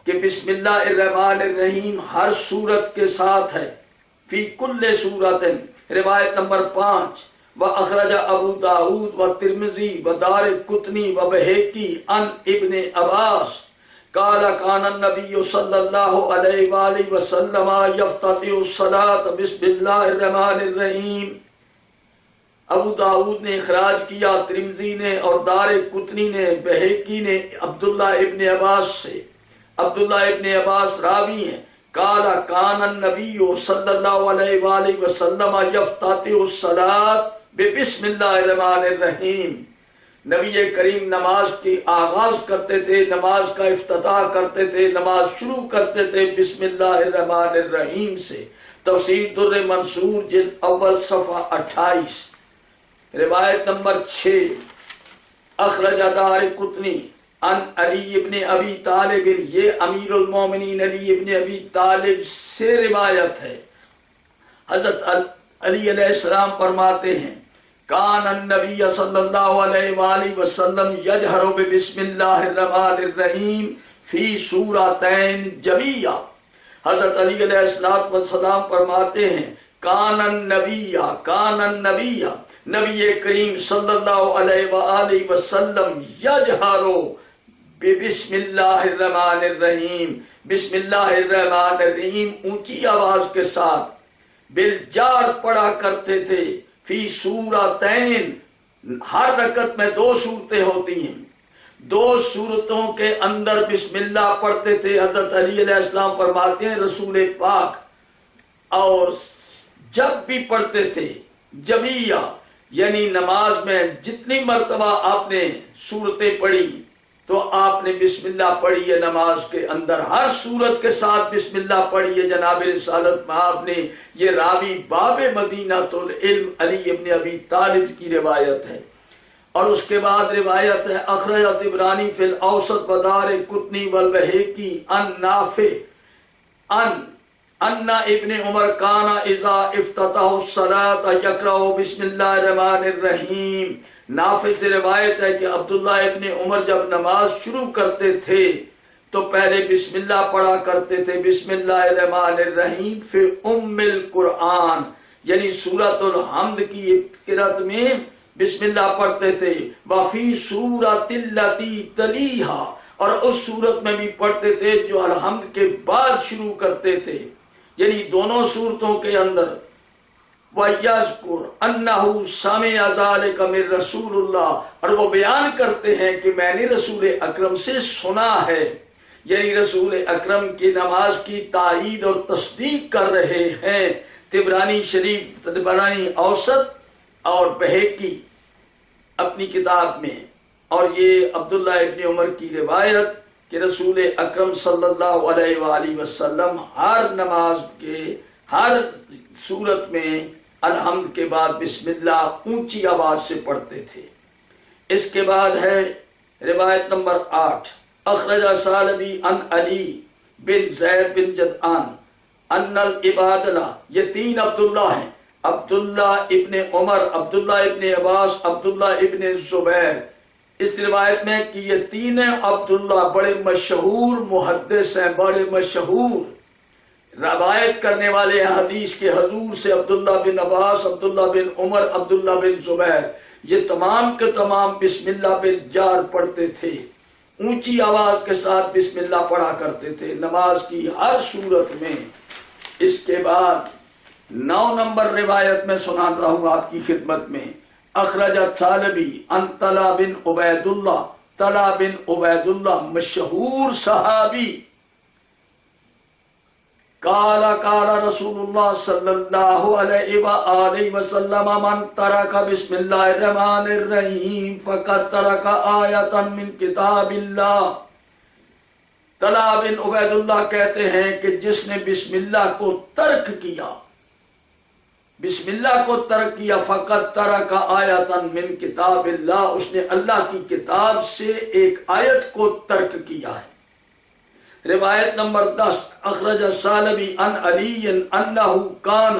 کہ بسم اللہ الرحمن الرحیم ہر سورت کے ساتھ ہے، فی کل سورۃ۔ روایت نمبر 5 وَأَخْرَجَ أَبُو داود وَالتِّرْمِذِي وَدَارِقُطْنِي وَبَيْهَقِي عن ابن عباس قال كان النبي صلى الله عليه وآله وسلم يفتتح الصلاة بسم الله الرحمن الرحیم۔ ابو داود نے اخراج کیا، ترمذی نے اور دارقطنی نے، بہقی نے عبداللہ ابن عباس سے۔ عبداللہ ابن عباس راوی ہیں، قال كان النبي صلی اللہ علیہ وآلہ وسلم يفتتح الصلاة بسم اللہ الرحمن الرحیم۔ نبی کریم نماز کی آغاز کرتے تھے، نماز کا افتتاح کرتے تھے، نماز شروع کرتے تھے بسم اللہ الرحمن الرحیم سے۔ تفسیر در منصور جلد اول صفحہ 28۔ روایت نمبر 6 اخرج دارقطنی ان علی ابن ابی طالب، یہ امیر المومنین علی ابن ابی طالب سے روایت ہے۔ حضرت علی علیہ السلام فرماتے ہیں کان النبی صلی اللہ علیہ وآلہ وسلم یجہر بسم اللہ الرحمن الرحیم فی سورتین جبیہ۔ حضرت علی علیہ السلام فرماتے ہیں کان النبی نبی کریم صلی اللہ علیہ وآلہ وسلم یجہر بسم اللہ الرحمن الرحیم، بسم اللہ الرحمن الرحیم اونچی آواز کے ساتھ بالجار پڑھا کرتے تھے، فی سورتین، ہر رکعت میں 2 صورتیں ہوتی ہیں، 2 صورتوں کے اندر بسم اللہ پڑھتے تھے۔ حضرت علی علیہ السلام فرماتے ہیں رسول پاک، اور جب بھی پڑھتے تھے جبیہ، یعنی نماز میں جتنی مرتبہ آپ نے صورتیں پڑھی تو آپ نے بسم اللہ پڑھی ہے، نماز کے اندر ہر صورت کے ساتھ بسم اللہ پڑھی ہے۔ جناب رسالت میں آپ نے، یہ راوی باب مدینۃ العلم علی ابن ابی طالب کی روایت ہے۔ اور اس کے بعد روایت ہے اخرج طبرانی فی الاوسط ودارقطنی والبہقی عن نافع ان ابن عمر کان اذا افتتح الصلاۃ یقرأ بسم اللہ الرحمن الرحیم۔ نافع سے روایت ہے کہ عبداللہ ابن عمر جب نماز شروع کرتے تھے تو پہلے بسم اللہ پڑھا کرتے تھے، بسم اللہ الرحمن الرحیم فی القرآن، یعنی سورۃ الحمد کی قرأت میں بسم اللہ پڑھتے تھے، وفی سورۃ التی تلیہا، اور اس سورت میں بھی پڑھتے تھے جو الحمد کے بعد شروع کرتے تھے، یعنی دونوں صورتوں کے اندر۔ وَيَذْكُرْ أَنَّهُ سَمِعَ ذَلِكَ مِن رسول اللہ، اور وہ بیان کرتے ہیں کہ میں نے رسول اکرم سے سنا ہے، یعنی رسول اکرم کی نماز کی تائید اور تصدیق کر رہے ہیں۔ طبرانی شریف، طبرانی اوسط اور بہقی اپنی کتاب میں، اور یہ عبداللہ ابن عمر کی روایت کہ رسول اکرم صلی اللہ علیہ وآلہ وسلم ہر نماز کے ہر صورت میں الحمد کے بعد بسم اللہ اونچی آواز سے پڑھتے تھے۔ اس کے بعد ہے روایت نمبر 8 اخرج سالبی ان علی بن زید بن جدعان ان العبادلہ، یہ 3 عبداللہ ہیں، عبداللہ ابن عمر، عبداللہ ابن عباس، عبداللہ ابن زبیر۔ اس روایت میں کہ یہ 3 عبداللہ بڑے مشہور محدث ہیں، بڑے مشہور روایت کرنے والے حدیث کے حضور سے عبداللہ بن عباس، عبداللہ بن عمر، عبداللہ بن زبیر، یہ تمام کے تمام بسم اللہ بالجار پڑھتے تھے، اونچی آواز کے ساتھ بسم اللہ پڑھا کرتے تھے نماز کی ہر صورت میں۔ اس کے بعد 9 نمبر روایت میں سناتا ہوں آپ کی خدمت میں، اخرجت ثعلبی عن طلحہ بن عبید اللہ، طلحہ بن عبید اللہ مشہور صحابی، قال قال رسول اللہ صلی اللہ علیہ وآلہ وسلم من ترک بسم اللہ الرحمن الرحیم فقد ترک آیۃ من کتاب اللہ۔ طلحہ بن عبید اللہ کہتے ہیں کہ جس نے بسم اللہ کو ترک کیا، بسم اللہ کو ترک کیا، فقد ترک آیۃ من کتاب اللہ، اس نے اللہ کی کتاب سے ایک آیت کو ترک کیا ہے۔ روایت نمبر 10، اخرج الثعلبی عن علی انہ کان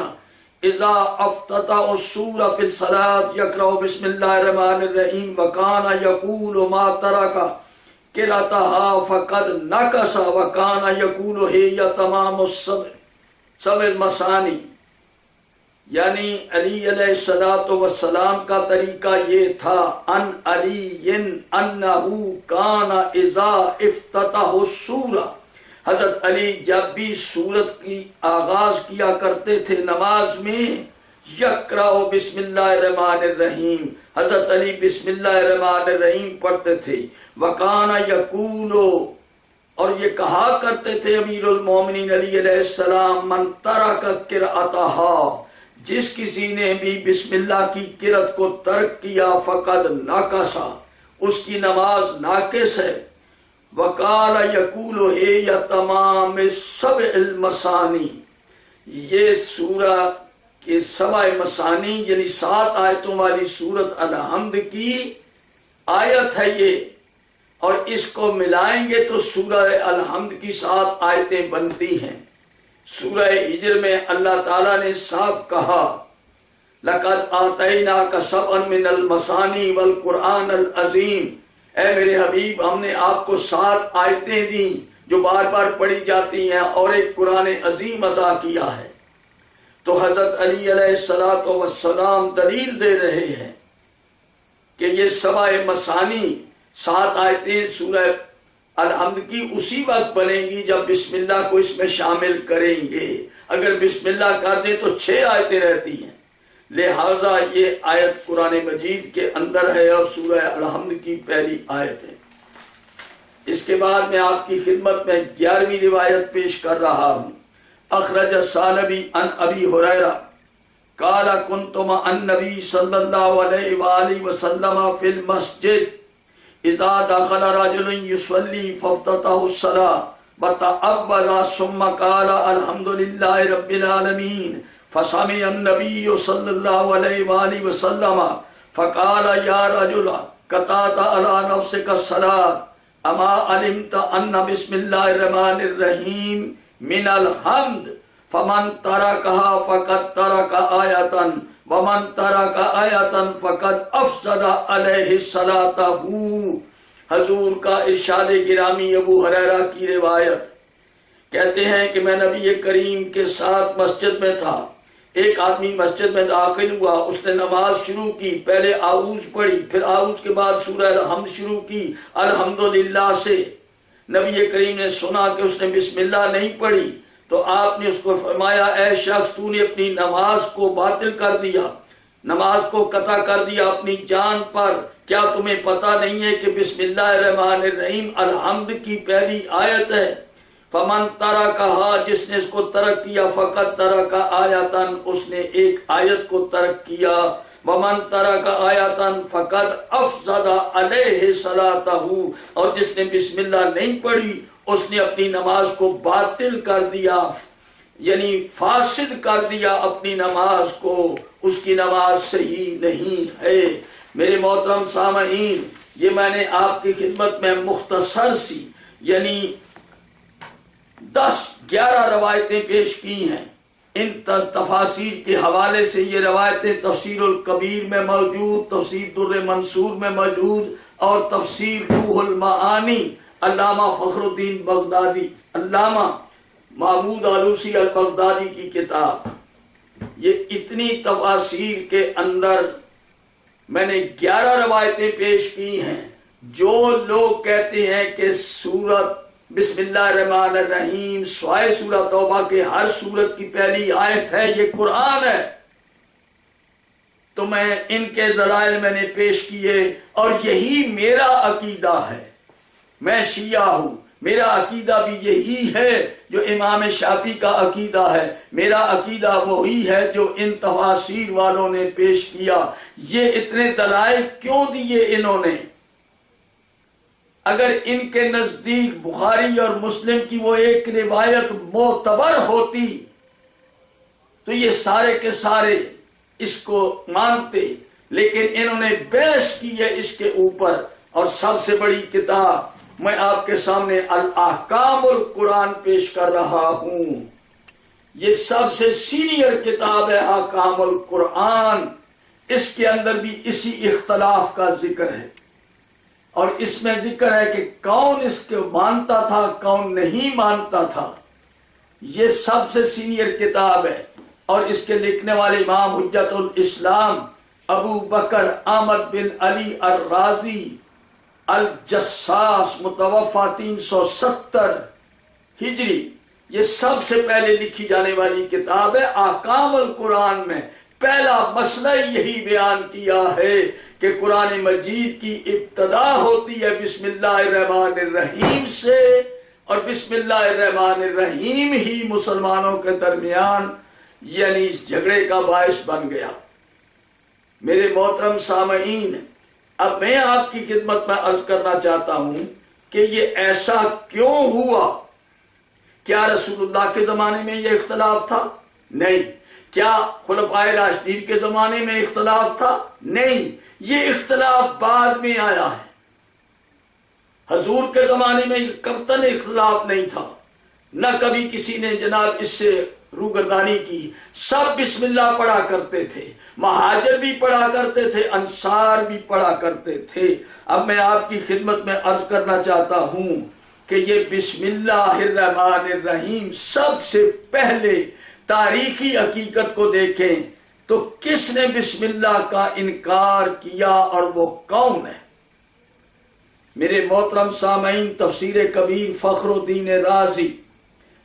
اذا افتتح السورۃ فی الصلاۃ یقرأ بسم اللہ الرحمن الرحیم وکان یقول ما ترک قراءتها فقد نقص وکان یقول ہی تمام السبع المثانی۔ یعنی علی علیہ السلام کا طریقہ یہ تھا، ان علی انہ کان اذا افتتح السورۃ، حضرت علی جب بھی سورت کی آغاز کیا کرتے تھے نماز میں، یقرأ بسم اللہ الرحمن الرحیم، حضرت علی بسم اللہ الرحمن الرحیم پڑھتے تھے، وکان یقول، اور یہ کہا کرتے تھے امیر المومنین علی علیہ السلام، من ترک قراءتها، جس کسی نے بھی بسم اللہ کی قرأت کو ترک کیا، فقد ناقص، اس کی نماز ناقص ہے۔ وقال یقول ہے یا تمام السبع المثانی، یہ سورہ کے 7 مثانی یعنی 7 آیتوں والی سورت الحمد کی آیت ہے یہ، اور اس کو ملائیں گے تو سورہ الحمد کی 7 آیتیں بنتی ہیں۔ سورہ ہجر میں اللہ تعالیٰ نے صاف کہا، لَقَدْ آتَيْنَاكَ سَبْعًا مِنَ الْمَثَانِي وَالْقُرْآنَ الْعَظِيمِ، اے میرے حبیب ہم نے آپ کو 7 آیتیں دیں جو بار بار پڑھی جاتی ہیں اور ایک قرآن عظیم عطا کیا ہے۔ تو حضرت علی علیہ السلام دلیل دے رہے ہیں کہ یہ 7 مثانی 7 آیتیں سورہ الحمد کی اسی وقت بنیں گی جب بسم اللہ کو اس میں شامل کریں گے، اگر بسم اللہ کر دیں تو 6 آیتیں رہتی ہیں، لہذا یہ آیت قرآن مجید کے اندر ہے اور سورہ الحمد کی پہلی آیت ہے۔ اس کے بعد میں آپ کی خدمت میں 11ویں روایت پیش کر رہا ہوں، اخرج الثعلبی عن ابی ہریرہ قال كنت مع النبی صلی اللہ علیہ وآلہ وسلم فی المسجد اذا دخل رجل يصلي فافتتح الصلاة وتعوذ ثم قال الحمد للہ رب العالمین، فسمع النبی صلی اللہ علیہ وآلہ وسلم فقال یا رجل قطعت علی نفسک الصلاة اما علمت ان بسم اللہ الرحمن الرحیم من الحمد فمن ترکها فقد ترک آیتا ومن ترک آیتا فقد افسد علیہ صلاتہ۔ حضور کا ارشاد گرامی ابو ہریرہ کی روایت، کہتے ہیں کہ میں نبی کریم کے ساتھ مسجد میں تھا، ایک آدمی مسجد میں داخل ہوا، اس نے نماز شروع کی، پہلے اعوذ پڑھی، پھر اعوذ کے بعد سورہ الحمد شروع کی الحمدللہ سے۔ نبی کریم نے سنا کہ اس نے بسم اللہ نہیں پڑھی تو آپ نے اس کو فرمایا، اے شخص تو نے اپنی نماز کو باطل کر دیا، نماز کو قطع کر دیا اپنی جان پر، کیا تمہیں پتہ نہیں ہے کہ بسم اللہ الرحمن الرحیم الحمد کی پہلی آیت ہے؟ فمن ترکہا، جس نے اس کو ترک کیا، فقط ترک آیتن، اس نے ایک آیت کو ترک کیا، ومن ترک آیتن فقد افسد علیہ صلاتہ، اور جس نے بسم اللہ نہیں پڑھی اس نے اپنی نماز کو باطل کر دیا، یعنی فاسد کر دیا اپنی نماز کو، اس کی نماز صحیح نہیں ہے۔ میرے محترم سامعین، یہ میں نے آپ کی خدمت میں مختصر سی یعنی 10-11 روایتیں پیش کی ہیں۔ ان تفاسیر کے حوالے سے یہ روایتیں تفسیر الکبیر میں موجود، تفسیر در منصور میں موجود، اور تفسیر روح المعانی علامہ فخر الدین بغدادی، علامہ محمود آلوسی البغدادی کی کتاب، یہ اتنی تفاسیر کے اندر میں نے 11 روایتیں پیش کی ہیں۔ جو لوگ کہتے ہیں کہ سورت بسم اللہ الرحمن الرحیم سوائے سورہ توبہ کے ہر سورت کی پہلی آیت ہے، یہ قرآن ہے، تو میں ان کے دلائل میں نے پیش کیے، اور یہی میرا عقیدہ ہے۔ میں شیعہ ہوں، میرا عقیدہ بھی یہی ہے جو امام شافعی کا عقیدہ ہے، میرا عقیدہ وہی ہے جو ان تفاسیر والوں نے پیش کیا۔ یہ اتنے دلائل کیوں دیے انہوں نے؟ اگر ان کے نزدیک بخاری اور مسلم کی وہ ایک روایت معتبر ہوتی تو یہ سارے کے سارے اس کو مانتے، لیکن انہوں نے بحث کی ہے اس کے اوپر۔ اور سب سے بڑی کتاب میں آپ کے سامنے الاحکام القرآن پیش کر رہا ہوں، یہ سب سے سینئر کتاب ہے احکام القرآن۔ اس کے اندر بھی اسی اختلاف کا ذکر ہے، اور اس میں ذکر ہے کہ کون اس کو مانتا تھا کون نہیں مانتا تھا۔ یہ سب سے سینئر کتاب ہے، اور اس کے لکھنے والے امام حجت الاسلام ابو بکر احمد بن علی الرازی الجساس متوفى 370 ہجری، یہ سب سے پہلے لکھی جانے والی کتاب ہے۔ احکام القرآن میں پہلا مسئلہ یہی بیان کیا ہے کہ قرآن مجید کی ابتدا ہوتی ہے بسم اللہ الرحمن الرحیم سے، اور بسم اللہ الرحمن الرحیم ہی مسلمانوں کے درمیان یعنی اس جھگڑے کا باعث بن گیا۔ میرے محترم سامعین، اب میں آپ کی خدمت میں عرض کرنا چاہتا ہوں کہ یہ ایسا کیوں ہوا؟ کیا رسول اللہ کے زمانے میں یہ اختلاف تھا؟ نہیں۔ کیا خلفائے راشدین کے زمانے میں اختلاف تھا؟ نہیں، یہ اختلاف بعد میں آیا ہے۔ حضور کے زمانے میں قطعاً اختلاف نہیں تھا، نہ کبھی کسی نے جناب اس سے روگردانی کی، سب بسم اللہ پڑھا کرتے تھے، مہاجر بھی پڑھا کرتے تھے، انصار بھی پڑھا کرتے تھے۔ اب میں آپ کی خدمت میں عرض کرنا چاہتا ہوں کہ یہ بسم اللہ الرحمن الرحیم سب سے پہلے تاریخی حقیقت کو دیکھیں تو کس نے بسم اللہ کا انکار کیا اور وہ کون ہے؟ میرے محترم سامعین، تفسیر کبیر فخر الدین رازی،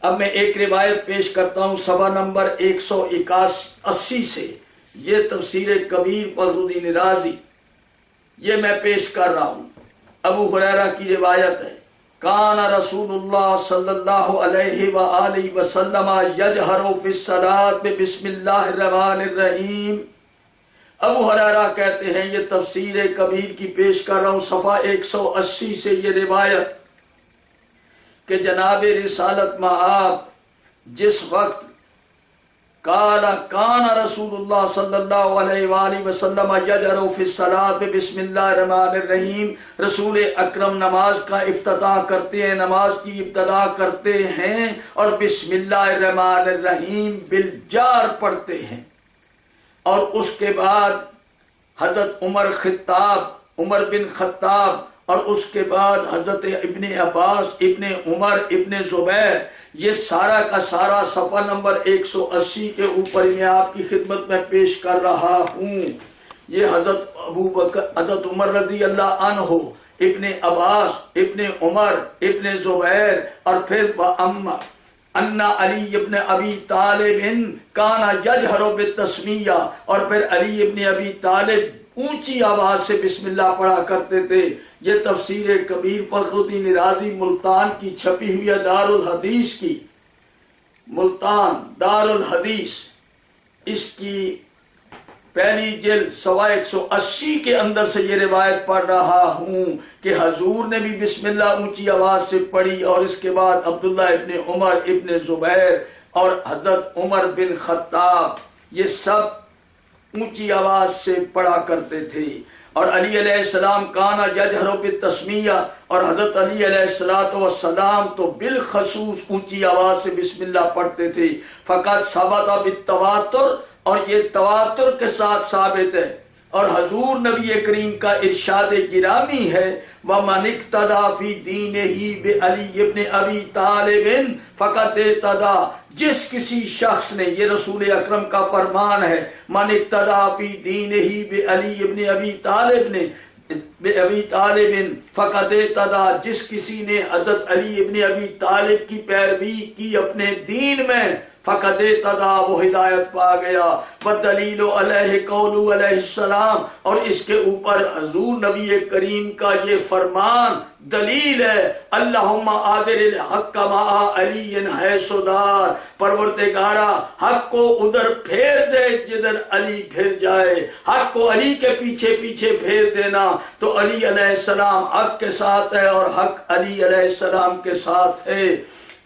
اب میں ایک روایت پیش کرتا ہوں صفحہ نمبر 181 سے، یہ تفسیر کبیر فخر الدین رازی یہ میں پیش کر رہا ہوں۔ ابو ہریرہ کی روایت ہے، کان رسول اللہ صلی اللہ علیہ وآلہ وسلم یجہر فی الصلاۃ بسم اللہ الرحمن الرحیم۔ ابو ہریرہ کہتے ہیں، یہ تفسیر کبیر کی پیش کر رہا ہوں صفحہ 180 سے یہ روایت، کہ جناب رسالت مآب جس وقت کان رسول اللہ صلی اللہ علیہ وآلہ وسلم یجہر فی الصلاۃ بسم اللہ الرحمن الرحیم، رسول اکرم نماز کا افتتاح کرتے ہیں، نماز کی ابتدا کرتے ہیں اور بسم اللہ الرحمن الرحیم بالجار پڑھتے ہیں، اور اس کے بعد حضرت عمر بن خطاب اور اس کے بعد حضرت ابن عباس، ابن عمر، ابن زبیر، یہ سارا کا سارا صفحہ نمبر 180 کے اوپر میں آپ کی خدمت میں پیش کر رہا ہوں۔ یہ حضرت عمر رضی اللہ عنہ، ابن عباس، ابن عمر، ابن زبیر، اور پھر ان علی ابن ابی طالب کانا یجہر بالتسمیہ، اور پھر علی ابن ابی طالب اونچی آواز سے بسم اللہ پڑھا کرتے تھے۔ یہ تفسیر کبیر فخر الدین رازی ملتان کی چھپی ہوئی ہے، دار الحدیث کی، ملتان دار الحدیث، اس کی پہلی جلد صفحہ 180 کے اندر سے یہ روایت پڑھ رہا ہوں کہ حضور نے بھی بسم اللہ اونچی آواز سے پڑھی، اور اس کے بعد عبداللہ ابن عمر، ابن زبیر اور حضرت عمر بن خطاب یہ سب اونچی آواز سے پڑھا کرتے تھے، اور علی علیہ السلام کانا یجہر بالتسمیہ، اور حضرت علی علیہ السلام تو بالخصوص اونچی آواز سے بسم اللہ پڑھتے تھے۔ فقط ثبت بالتواتر، اور یہ تواتر کے ساتھ ثابت ہے، اور حضور نبی کریم کا ارشاد گرامی ہے وَمَنِ اقْتَدَىٰ فِي دِينِهِ بِعَلِيِّ بْنِ أَبِي طَالِبٍ فَقَدْ اهْتَدَىٰ، جس کسی شخص نے، یہ رسول اکرم کا فرمان ہے، مَنِ اقْتَدَىٰ فِي دِينِهِ بِعَلِيِّ بْنِ أَبِي طَالِبٍ فَقَدْ اهْتَدَىٰ، جس کسی نے حضرت علی ابن ابی طالب کی پیروی کی اپنے دین میں، فقد اہتدیٰ، وہ ہدایت پا گیا۔ والدلیل علیہ قول علیہ السلام، اور اس کے اوپر حضور نبی کریم کا یہ فرمان دلیل ہے، اللہم آدر الحق مع علی حیث دار، پروردگارا حق کو ادھر پھیر دے جدھر علی پھر جائے، حق کو علی کے پیچھے پیچھے پھیر دینا تو علی علیہ السلام حق کے ساتھ ہے اور حق علی علیہ السلام کے ساتھ ہے۔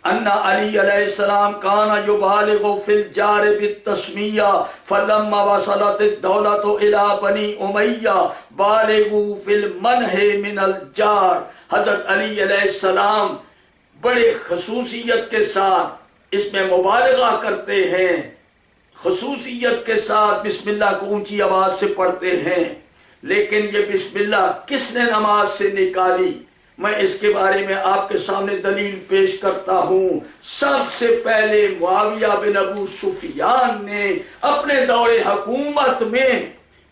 ان علی علیہ السلام کان یبالغ فی الجار بالتسمیہ فلما وصلت الدولت الی بنی امیہ بالغوا فی المنع من الجار، حضرت علی علیہ السلام بڑے خصوصیت کے ساتھ اس میں مبالغہ کرتے ہیں، خصوصیت کے ساتھ بسم اللہ کو اونچی آواز سے پڑھتے ہیں، لیکن یہ بسم اللہ کس نے نماز سے نکالی، میں اس کے بارے میں آپ کے سامنے دلیل پیش کرتا ہوں۔ سب سے پہلے معاویہ بن ابو سفیان نے اپنے دور حکومت میں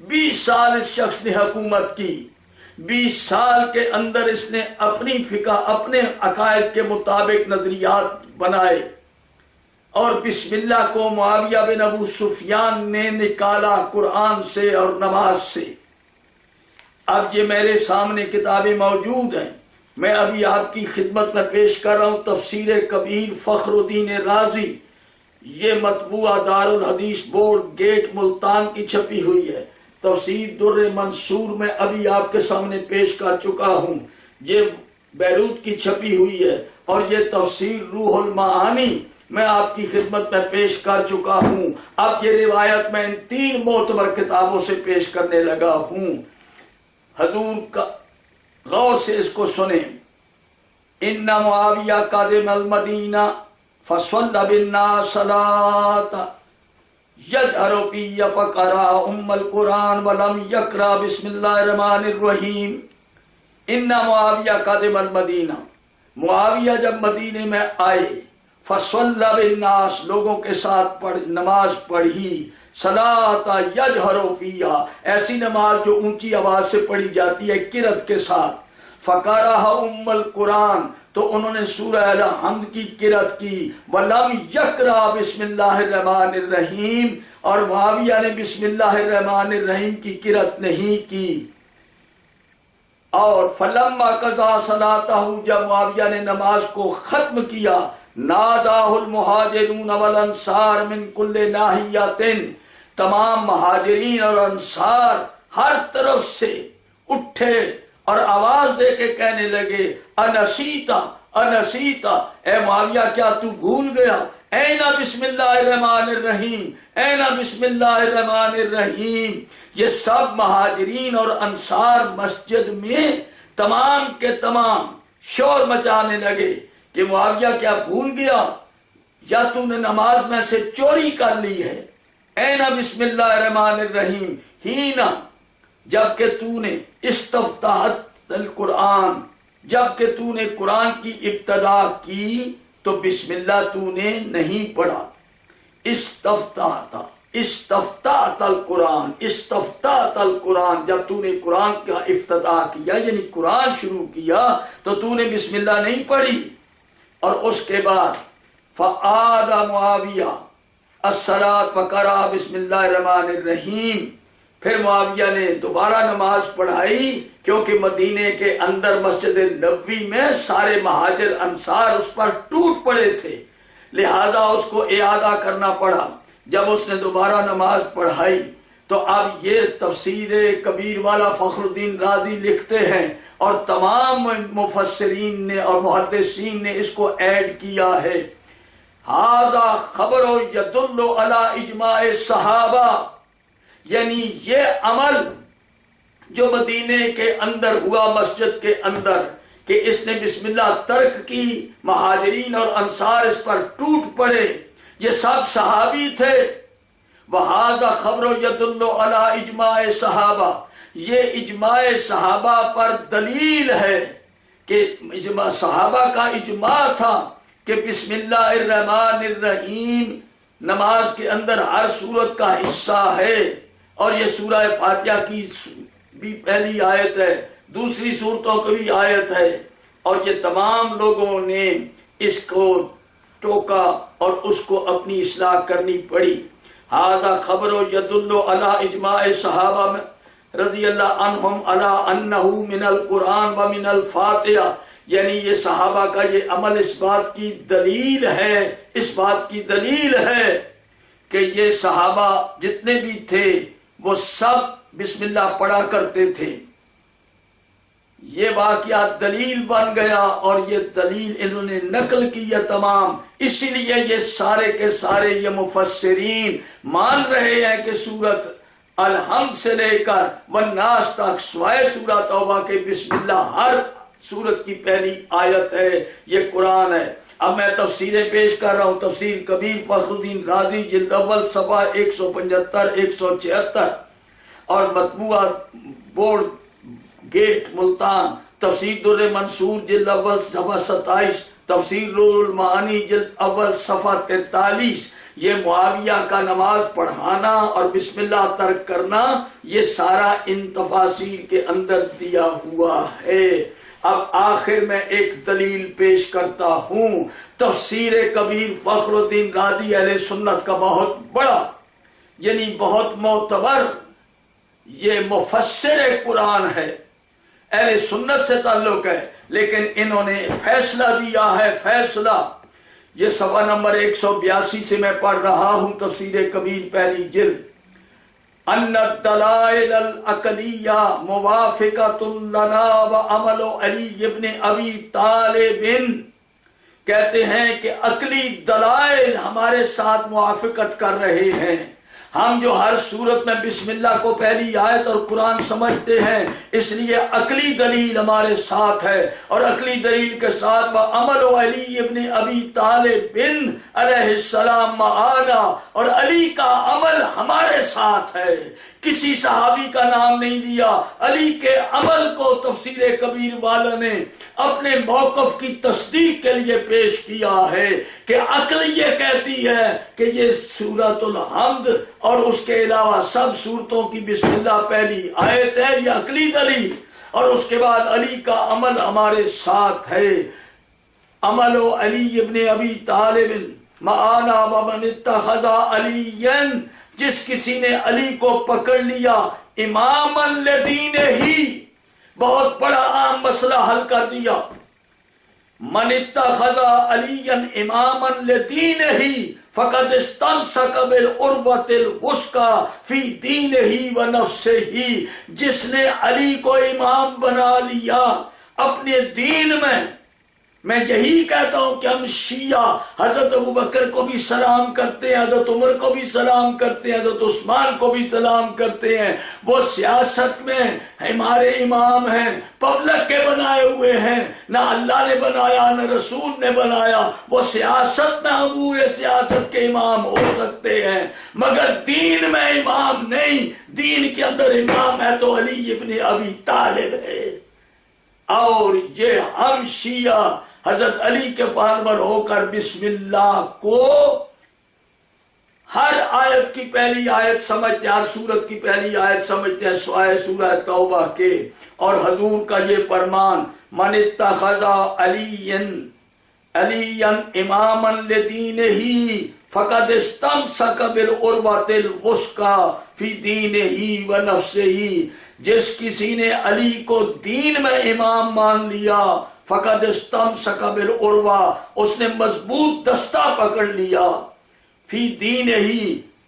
20 سال اس شخص نے حکومت کی، 20 سال کے اندر اس نے اپنی فقہ، اپنے عقائد کے مطابق نظریات بنائے، اور بسم اللہ کو معاویہ بن ابو سفیان نے نکالا قرآن سے اور نماز سے۔ اب یہ میرے سامنے کتابیں موجود ہیں، میں ابھی آپ کی خدمت میں پیش کر رہا ہوں تفسیر کبیر فخر الدین رازی، یہ مطبوعہ دار الحدیث بورڈ گیٹ ملتان کی چھپی ہوئی ہے۔ تفسیر در منصور میں ابھی آپ کے سامنے پیش کر چکا ہوں، یہ بیروت کی چھپی ہوئی ہے، اور یہ تفسیر روح المعانی میں آپ کی خدمت میں پیش کر چکا ہوں۔ اب یہ روایت میں ان 3 معتبر کتابوں سے پیش کرنے لگا ہوں، حضور کا غور سے اس کو سنیں۔ ان معاویہ قادم المدینہ فصلی بالناس صلاۃ یجہر فی فقرا ام القرآن ولم یقرأ بسم اللہ الرحمن الرحیم۔ ان معاویہ قادم المدینہ، معاویہ جب مدینے میں آئے، فصلی بالناس، لوگوں کے ساتھ نماز پڑھی، صلاۃ یجہر فیہا، ایسی نماز جو اونچی آواز سے پڑھی جاتی ہے قرأت کے ساتھ، فقرأ ام القرآن، تو انہوں نے سورہ الحمد کی قرأت کی، ولم یقرأ بسم اللہ الرحمن الرحیم، اور معاویہ نے بسم اللہ الرحمن الرحیم کی قرأت نہیں کی۔ اور فلما قضا صلاتہ، جب معاویہ نے نماز کو ختم کیا، ناداہ المہاجرون والانصار من کل ناحیۃ، تمام مہاجرین اور انصار ہر طرف سے اٹھے اور آواز دے کے کہنے لگے، انسیتا انسیتا، اے معاویہ کیا تو بھول گیا، اینا بسم اللہ الرحمن الرحیم، اینا بسم اللہ الرحمن الرحیم۔ یہ سب مہاجرین اور انصار مسجد میں تمام کے تمام شور مچانے لگے کہ معاویہ کیا بھول گیا، یا تو نے نماز میں سے چوری کر لی ہے، اینا بسم اللہ الرحمن الرحیم، ہینا، جبکہ تو نے استفتحت القرآن، جبکہ تو نے قرآن کی ابتدا کی تو بسم اللہ تو نے نہیں پڑھا، استفتحت القرآن، استفتحت القرآن، جب تو نے قرآن کا افتتاح کیا یعنی قرآن شروع کیا تو نے بسم اللہ نہیں پڑھی۔ اور اس کے بعد فعاد معاویہ الصلاۃ وقرأ بسم اللہ الرحمن الرحیم، پھر معاویہ نے دوبارہ نماز پڑھائی، کیونکہ مدینے کے اندر مسجد نبوی میں سارے مہاجر انصار اس پر ٹوٹ پڑے تھے، لہذا اس کو اعادہ کرنا پڑا۔ جب اس نے دوبارہ نماز پڑھائی تو اب یہ تفسیر کبیر والا فخر الدین رازی لکھتے ہیں، اور تمام مفسرین نے اور محدثین نے اس کو ایڈ کیا ہے، ھذا خبر یدل علی اجماع صحابہ، یعنی یہ عمل جو مدینے کے اندر ہوا مسجد کے اندر کہ اس نے بسم اللہ ترک کی، مہاجرین اور انصار اس پر ٹوٹ پڑے، یہ سب صحابی تھے، وہذا خبر یدل علی اجماع صحابہ، یہ اجماع صحابہ پر دلیل ہے کہ اجماع صحابہ کا اجماع تھا کہ بسم اللہ الرحمن الرحیم نماز کے اندر ہر سورت کا حصہ ہے، اور یہ سورہ فاتحہ کی بھی پہلی آیت ہے، دوسری سورتوں کی بھی آیت ہے، اور یہ تمام لوگوں نے اس کو ٹوکا اور اس کو اپنی اصلاح کرنی پڑی۔ ھذا خبر یدل علی اجماع صحابہ رضی اللہ عنہم علی انہ من القرآن و من الفاتحہ، یعنی یہ صحابہ کا یہ عمل اس بات کی دلیل ہے، اس بات کی دلیل ہے کہ یہ صحابہ جتنے بھی تھے وہ سب بسم اللہ پڑھا کرتے تھے۔ یہ واقعہ دلیل بن گیا، اور یہ دلیل انہوں نے نقل کی ہے تمام، اسی لیے یہ سارے کے سارے یہ مفسرین مان رہے ہیں کہ سورت الحمد سے لے کر والناس تک سوائے سورہ توبہ کے بسم اللہ ہر سورت کی پہلی آیت ہے، یہ قرآن ہے۔ اب میں تفسیریں پیش کر رہا ہوں۔ تفسیر کبیر فخر الدین رازی جلد اول صفحہ 175 176، اور مطبوعہ بورڈ گیٹ ملتان، تفسیر در منصور جلد اول صفحہ 27، تفسیر روح المعانی جلد اول صفحہ 43۔ یہ معاویہ کا نماز پڑھانا اور بسم اللہ ترک کرنا یہ سارا ان تفاسیر کے اندر دیا ہوا ہے۔ اب آخر میں ایک دلیل پیش کرتا ہوں۔ تفسیر کبیر فخر الدین رازی اہل سنت کا بہت بڑا یعنی بہت معتبر یہ مفسر قرآن ہے، اہل سنت سے تعلق ہے، لیکن انہوں نے فیصلہ دیا ہے، فیصلہ یہ صفحہ نمبر 182 سے میں پڑھ رہا ہوں، تفسیر کبیر پہلی جلد۔ ان الدلائل العقلیہ موافقۃ لنا وعمل علی ابن ابی طالب، کہتے ہیں کہ عقلی دلائل ہمارے ساتھ موافقت کر رہے ہیں۔ ہم جو ہر صورت میں بسم اللہ کو پہلی آیت اور قرآن سمجھتے ہیں، اس لیے عقلی دلیل ہمارے ساتھ ہے، اور عقلی دلیل کے ساتھ وہ عمل علی ابن ابی طالب علیہ السلام معانا، اور علی کا عمل ہمارے ساتھ ہے۔ کسی صحابی کا نام نہیں لیا، علی کے عمل کو تفسیر کبیر والا نے اپنے موقف کی تصدیق کے لیے پیش کیا ہے کہ عقل یہ کہتی ہے کہ یہ سورۃ الحمد اور اس کے علاوہ سب سورتوں کی بسم اللہ پہلی آیت ہے، یہ عقلی دلیل، اور اس کے بعد علی کا عمل ہمارے ساتھ ہے۔ عمل علی ابن ابی طالب معانا ومن اتخذ علی، جس کسی نے علی کو پکڑ لیا امام لدین ہی، بہت بڑا عام مسئلہ حل کر دیا۔ من اتخذ علی اماما لدین ہی فقد استمسک بالعروۃ الوثقی فی دینہ و نفسہ، جس نے علی کو امام بنا لیا اپنے دین میں یہی کہتا ہوں کہ ہم شیعہ حضرت ابوبکر کو بھی سلام کرتے ہیں، حضرت عمر کو بھی سلام کرتے ہیں، حضرت عثمان کو بھی سلام کرتے ہیں۔ وہ سیاست میں ہمارے امام ہیں، پبلک کے بنائے ہوئے ہیں، نہ اللہ نے بنایا نہ رسول نے بنایا۔ وہ سیاست میں امور سیاست کے امام ہو سکتے ہیں، مگر دین میں امام نہیں۔ دین کے اندر امام ہے تو علی ابن ابی طالب ہے، اور یہ ہم شیعہ حضرت علی کے فالوور ہو کر بسم اللہ کو ہر آیت کی پہلی آیت سمجھتے، ہر سورت کی پہلی آیت سمجھتے ہیں سوائے سورہ توبہ کے، اور حضور کا یہ فرمان من اتخذ علی اماما لدینہ فقد استمسک بالعروۃ الوثقی فی دینہ و نفسہ، جس کسی نے علی کو دین میں امام مان لیا فقد استمسک بالعروہ، اس نے مضبوط دستہ پکڑ لیا، فی دینہ،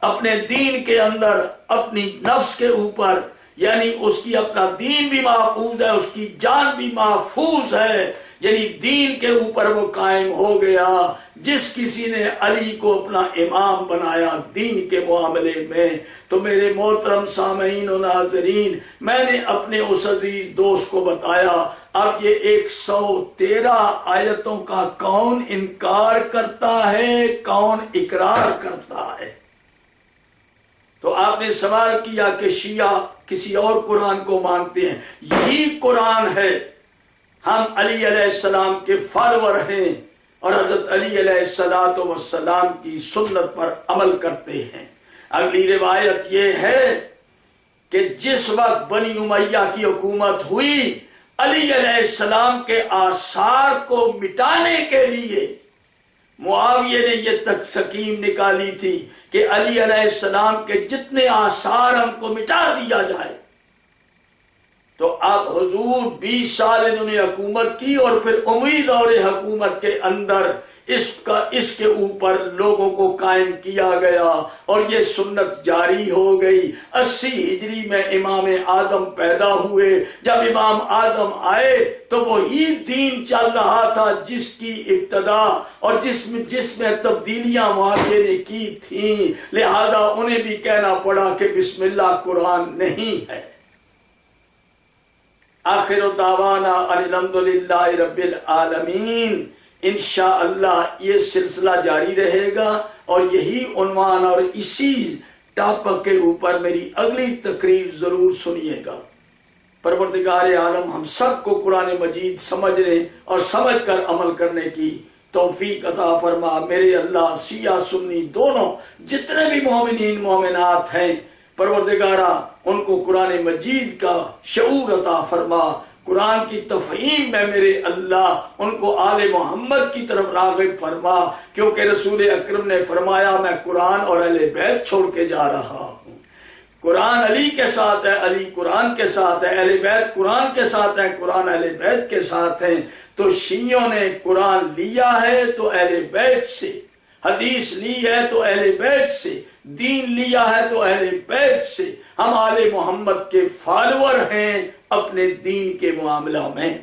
اپنے دین کے اندر، اپنی نفس کے اوپر، یعنی اس کی اپنا دین بھی محفوظ ہے، اس کی جان بھی محفوظ ہے، یعنی دین کے اوپر وہ قائم ہو گیا۔ جس کسی نے علی کو اپنا امام بنایا دین کے معاملے میں، تو میرے محترم سامعین و ناظرین، میں نے اپنے اس عزیز دوست کو بتایا اب یہ 113 آیتوں کا کون انکار کرتا ہے، کون اقرار کرتا ہے؟ تو آپ نے سوال کیا کہ شیعہ کسی اور قرآن کو مانتے ہیں، یہی قرآن ہے، ہم علی علیہ السلام کے فالوور ہیں اور حضرت علی علیہ السلام کی سنت پر عمل کرتے ہیں۔ اگلی روایت یہ ہے کہ جس وقت بنی امیہ کی حکومت ہوئی، علی علیہ السلام کے آثار کو مٹانے کے لیے معاویہ نے یہ تک سکیم نکالی تھی کہ علی علیہ السلام کے جتنے آثار ہم کو مٹا دیا جائے۔ تو اب حضور 20 سال انہوں نے حکومت کی اور پھر امید اور حکومت کے اندر اس کے اوپر لوگوں کو قائم کیا گیا اور یہ سنت جاری ہو گئی۔ 80 ہجری میں امام اعظم پیدا ہوئے۔ جب امام اعظم آئے تو وہی دین چل رہا تھا جس کی ابتدا اور جس میں تبدیلیاں معاویہ نے کی تھیں، لہذا انہیں بھی کہنا پڑا کہ بسم اللہ قرآن نہیں ہے۔ آخر دعوانا ان الحمدللہ رب العالمین۔ انشاءاللہ یہ سلسلہ جاری رہے گا اور یہی عنوان اور اسی ٹاپک کے اوپر میری اگلی تقریر ضرور سنیے گا۔ پروردگار عالم ہم سب کو قرآن مجید سمجھنے اور سمجھ کر عمل کرنے کی توفیق عطا فرما۔ میرے اللہ شیعہ سنی دونوں جتنے بھی مومنین مومنات ہیں، پروردگارہ ان کو قرآن مجید کا شعور عطا فرما، قرآن کی تفہیم میں میرے اللہ ان کو آل محمد کی طرف راغب فرما، کیونکہ رسول اکرم نے فرمایا میں قرآن اور اہل بیت چھوڑ کے جا رہا ہوں۔ قرآن علی کے ساتھ ہے، علی قرآن کے ساتھ ہے، اہل بیت قرآن کے ساتھ ہے، قرآن اہل بیت کے ساتھ ہیں۔ تو شیعوں نے قرآن لیا ہے تو اہل بیت سے، حدیث لی ہے تو اہل بیت سے، دین لیا ہے تو اہل بیت سے۔ ہم آل محمد کے فالوور ہیں اپنے دین کے معاملہ میں۔